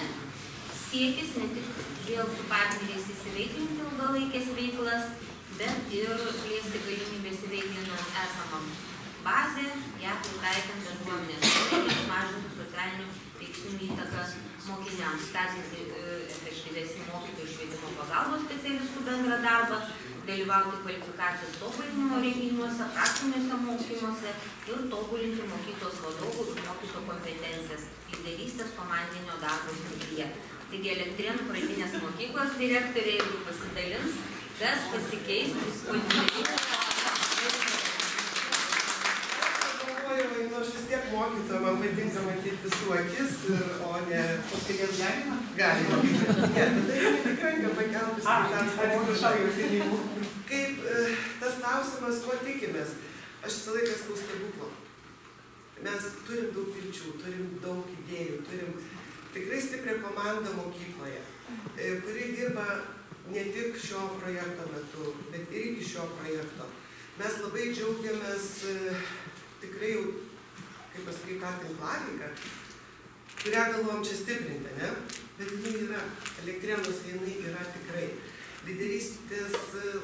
Speaker 1: siekis ne tik vėl su partneriais įsiveiklinti ilgalaikės veiklas, bet ir plėsti galimybės įveiklinant esamą bazę, ją pritaikant bendruomenės poreikiams, mažinti socialinių veiksnių įtaką mokiniams, skatinti efektyvesnį mokytojų švietimo pagalbos specialistų bendrą darbą, dalyvauti kvalifikacijos tobulinimo renginiuose, praktiniuose mokymuose ir tobulinti mokyklos vadovų ir mokytojų kompetencijas, lyderystės komandinio darbo srityje. Taigi Elektrėnų pradinės mokyklos direktoriai pasidalins, kas pasikeis po 20
Speaker 11: Nors vis tiek mokytoja, man patinka matyti visų akis, o ne... Pasakės galima? Galima. Ne, tada jau tik ranką pakeltus. Atsiprašau. Kaip tas klausimas, ko tikimės? Aš visą laiką sakau stebuklo. Mes turim daug vilčių, turim daug idėjų, turim tikrai stiprią komandą mokykloje, kuri dirba ne tik šio projekto metu, bet ir iki šio projekto. Mes labai džiaugiamės tikrai jau, kaip pasakyti, tą tinklaviką, kurią galvom čia stiprinti, ne? Bet jinai yra, Elektrėnuose jinai yra tikrai. Lyderystės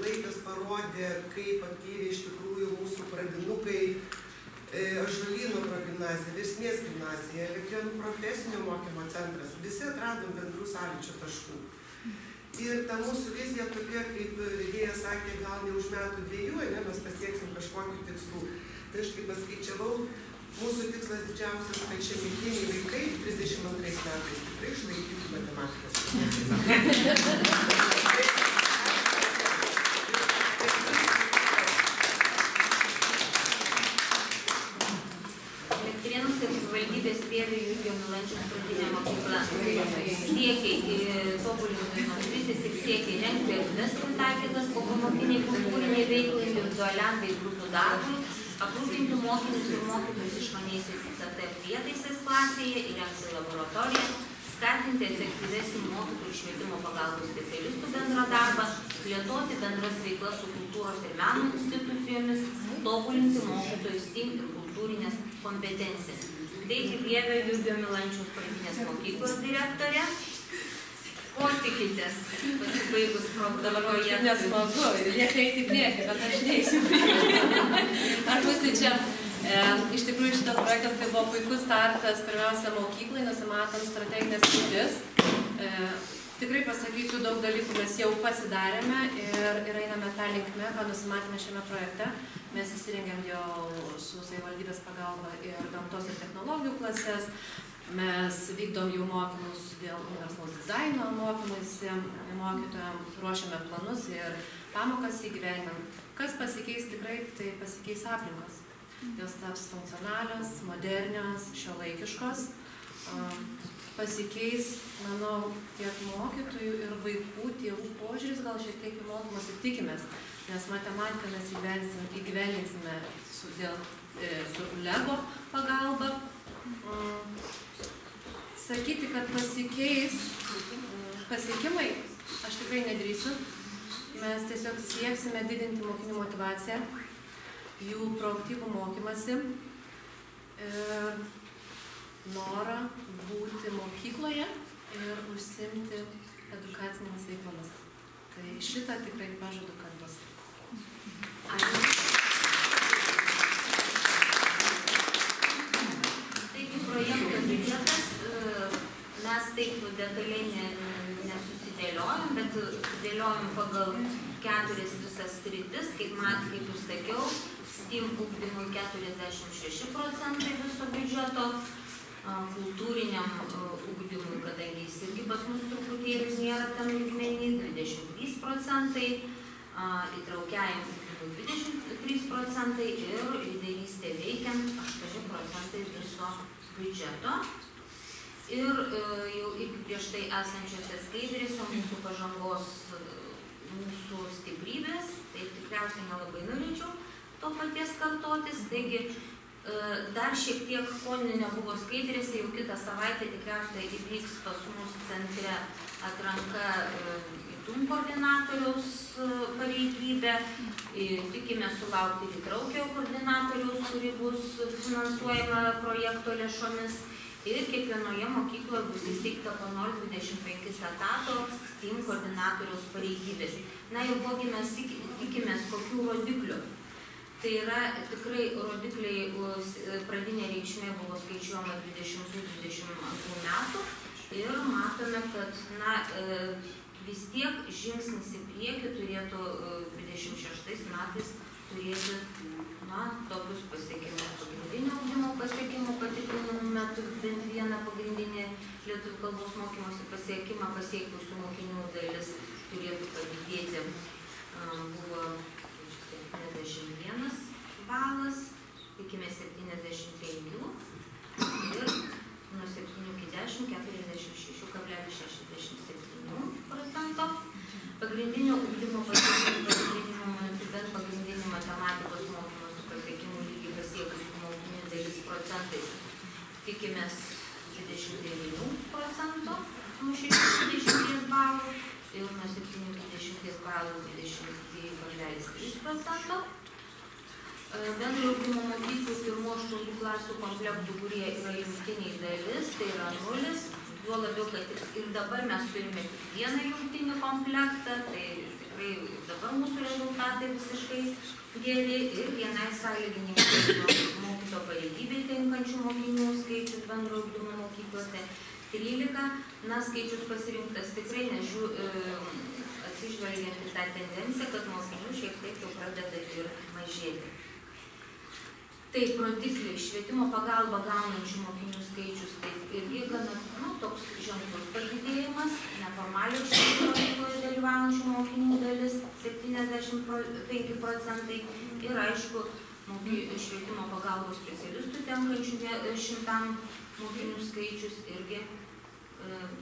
Speaker 11: laikas parodė, kaip aktyviai iš tikrųjų mūsų pradinukai Ąžuolyno progimnazija, Versmės gimnazija, Elektrėnų profesinio mokymo centras, visi atradom bendrų sąlyčio taškų. Ir ta mūsų vizija tokia, kaip vedėjas sakė, gal ne už metų dviejų, mes pasieksim kažkokių tikslų. Tai aš kaip paskaičiavau, mūsų tikslas didžiausias, kad šiandieniniai vaikai 32 metais tikrai išlaikytų matematikos.
Speaker 1: Valdybės Vėlių Jurgio Milančiaus pradinė mokykla siekia tobulinimo sritis ir siekia rengti erdves pritaikytas popamokiniai kultūriniai veiklai, individualiam bei grupių darbui, aprūpinti mokinius ir mokytojus išmaniaisiais ICT prietaisais klasėje, įrengti laboratoriją, skatinti efektyvesnį mokytojų ir švietimo pagalbos specialistų bendrą darbą, plėtoti bendras veiklas su kultūros ir meno institucijomis, tobulinti mokytojų STEAM ir kultūrinės kompetencijas. Taigi Vievio Jurgio Milančiaus pradinės mokyklos direktorė. Ko tikitės pasibaigus projektui?
Speaker 12: Nesmagu, reikia eiti į priekį, bet aš neįsiu priekį. Aš būsiu čia. Iš tikrųjų šitas projektas tai buvo puikus startas pirmiausia mokyklai, nusimatant strateginės kryptis. Tikrai pasakysiu, daug dalykų mes jau pasidarėme ir einame tą linkmę, ką nusimatėme šiame projekte. Mes įsirengėm jau su savivaldybės pagalba ir gamtos ir technologijų klases. Mes vykdom jau mokymus dėl universalaus dizaino mokymuisi, mokytojams ruošiame planus ir pamokas įgyvendinam. Kas pasikeis tikrai, tai pasikeis aplinkos. Jos taps funkcionalios, modernios, šiuolaikiškos. Pasikeis, manau, tiek mokytojų ir vaikų, tėvų požiūris, gal šiek tiek į mokymus ir tikimės, nes matematiką mes įgyvendinsime su Lego pagalba. Sakyti, kad pasikeis pasiekimai, aš tikrai nedrįsiu. Mes tiesiog sieksime didinti mokinių motyvaciją, jų proaktyvų mokymasi ir norą būti mokykloje ir užsiimti edukacinėmis veiklomis. Tai šitą tikrai pažadu, kad bus.
Speaker 1: Taigi projekto biudžetas, mes taip detaliai nesusidėliojom, bet sudėliojom pagal 4 visas sritis, kaip jūs sakiau, STEAM ugdymui 46% viso biudžeto, kultūriniam ugdymui, kadangi jis irgi pas mus truputėlį nėra tam lygmenį, 23%, įtraukiajam ugdymui 23% ir lyderystė veikiant 8% viso biudžeto. Ir jau iki prieš tai esančiose skaidrėse mūsų pažangos, mūsų stiprybės, tai tikriausiai nelabai norėčiau to paties kartotis. Taigi, dar šiek tiek, ko nebuvo skaidrėse, jau kitą savaitę tikriausiai įvyks pas mus centre atranka į TUM koordinatoriaus pareigybę. Tikime sulaukti įtraukiojo koordinatoriaus, kuri bus finansuojama projekto lėšomis. Ir kiekvienoje mokykloje bus įsteigta po 0,25 etato STEAM koordinatoriaus pareigybės. Na ir kogi mes tikimės, kokių rodiklių. Tai yra tikrai rodikliai pradinė reikšmė buvo skaičiuojama 20-22 metų ir matome, kad vis tiek žingsnis į priekį turėtų 26 metais turėti tokius pasiekimus. Pagrindinio ugdymo pasiekimų patikrinimų metu bent vieną pagrindinį lietuvių kalbos mokymosi pasiekimą pasiekusių mokinių dalis turėtų padidėti. Buvo 71 balas, tikime 75 ir nuo 7 iki 10, 46,67%. Pagrindinio ugdymo pasiekimų metu bent pagrindinį matematikos mokymosi pasiekimų lygį pasiekusių mokinių dalis procentais tikimės 29% nuo 60 balų ir nuo 70 balų 22,3%. Bendro ugdymo mokyklų 1-8 klasių komplektų, kurie yra jungtiniai dalis, tai yra 0, Juo labiau, kad ir dabar mes turime tik vieną jungtinį komplektą, tai tikrai dabar mūsų rezultatai visiškai geri ir vienai sąlygininkai mokytojo pareigybei tenkančių mokinių skaičius bendro ugdymo mokyklose 13, na skaičius pasirinktas tikrai atsižvelgiant į tą tendenciją, kad mokinių šiek tiek jau pradeda ir mažėti. Taip, rodikliai švietimo pagalbą gaunančių mokinių skaičius, tai irgi gana toks ženklus padidėjimas, neformalioje švietimo veikloje dalyvaujančių mokinių dalis 75% ir aišku, švietimo pagalbos specialistų tenkančių 100 mokinių skaičius irgi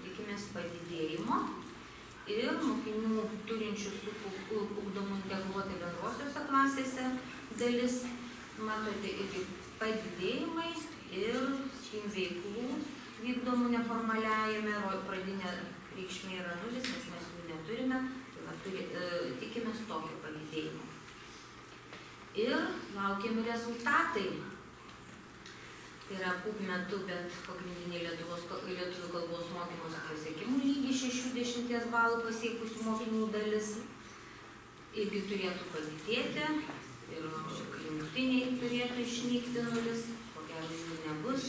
Speaker 1: tikimės padidėjimo. Ir mokinių turinčių ugdomų integruotai bendrosiuose klasėse dalis, matote, irgi padidėjimai ir STEAM veiklų vykdomų neformaliajame, pradinė reikšmė yra 0, nes mes jų neturime, tai tikimės tokio padidėjimo. Ir laukiami rezultatai. Tai yra PUP metu bent pagrindiniai lietuvių kalbos mokymosi pasiekimų lygį 60 balų pasiekusių mokinių dalis irgi turėtų padidėti ir jungtiniai turėtų išnykti 0, ko gero jų nebus.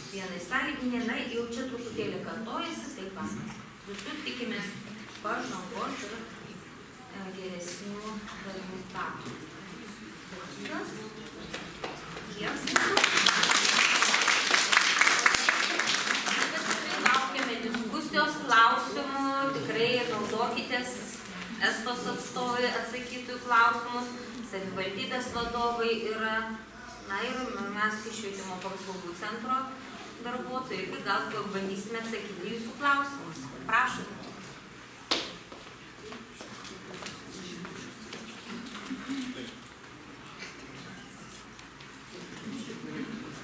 Speaker 1: Vienai sąlyginė, na jau čia truputėlį kartojasi, tai paskas. Visur tikimės pažangos ir geresnių rezultatų. Viskas. Laukiame diskusijos, klausimų, tikrai naudokitės ESPOS atstovai atsakytų į klausimus, savivaldybės vadovai yra, na ir mes iš švietimo paslaugų centro darbuotojai irgi gal bandysime atsakyti jūsų klausimus. Prašom.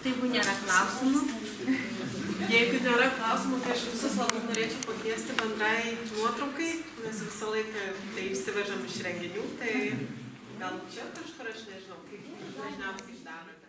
Speaker 1: Tai jeigu nėra klausimų.
Speaker 13: Jeigu nėra klausimų, tai aš visus labai norėčiau pakviesti bendrai nuotraukai, nes visą laiką tai išsivežam iš renginių, tai gal čia kažkur, aš nežinau, kaip dažniausiai išdarote.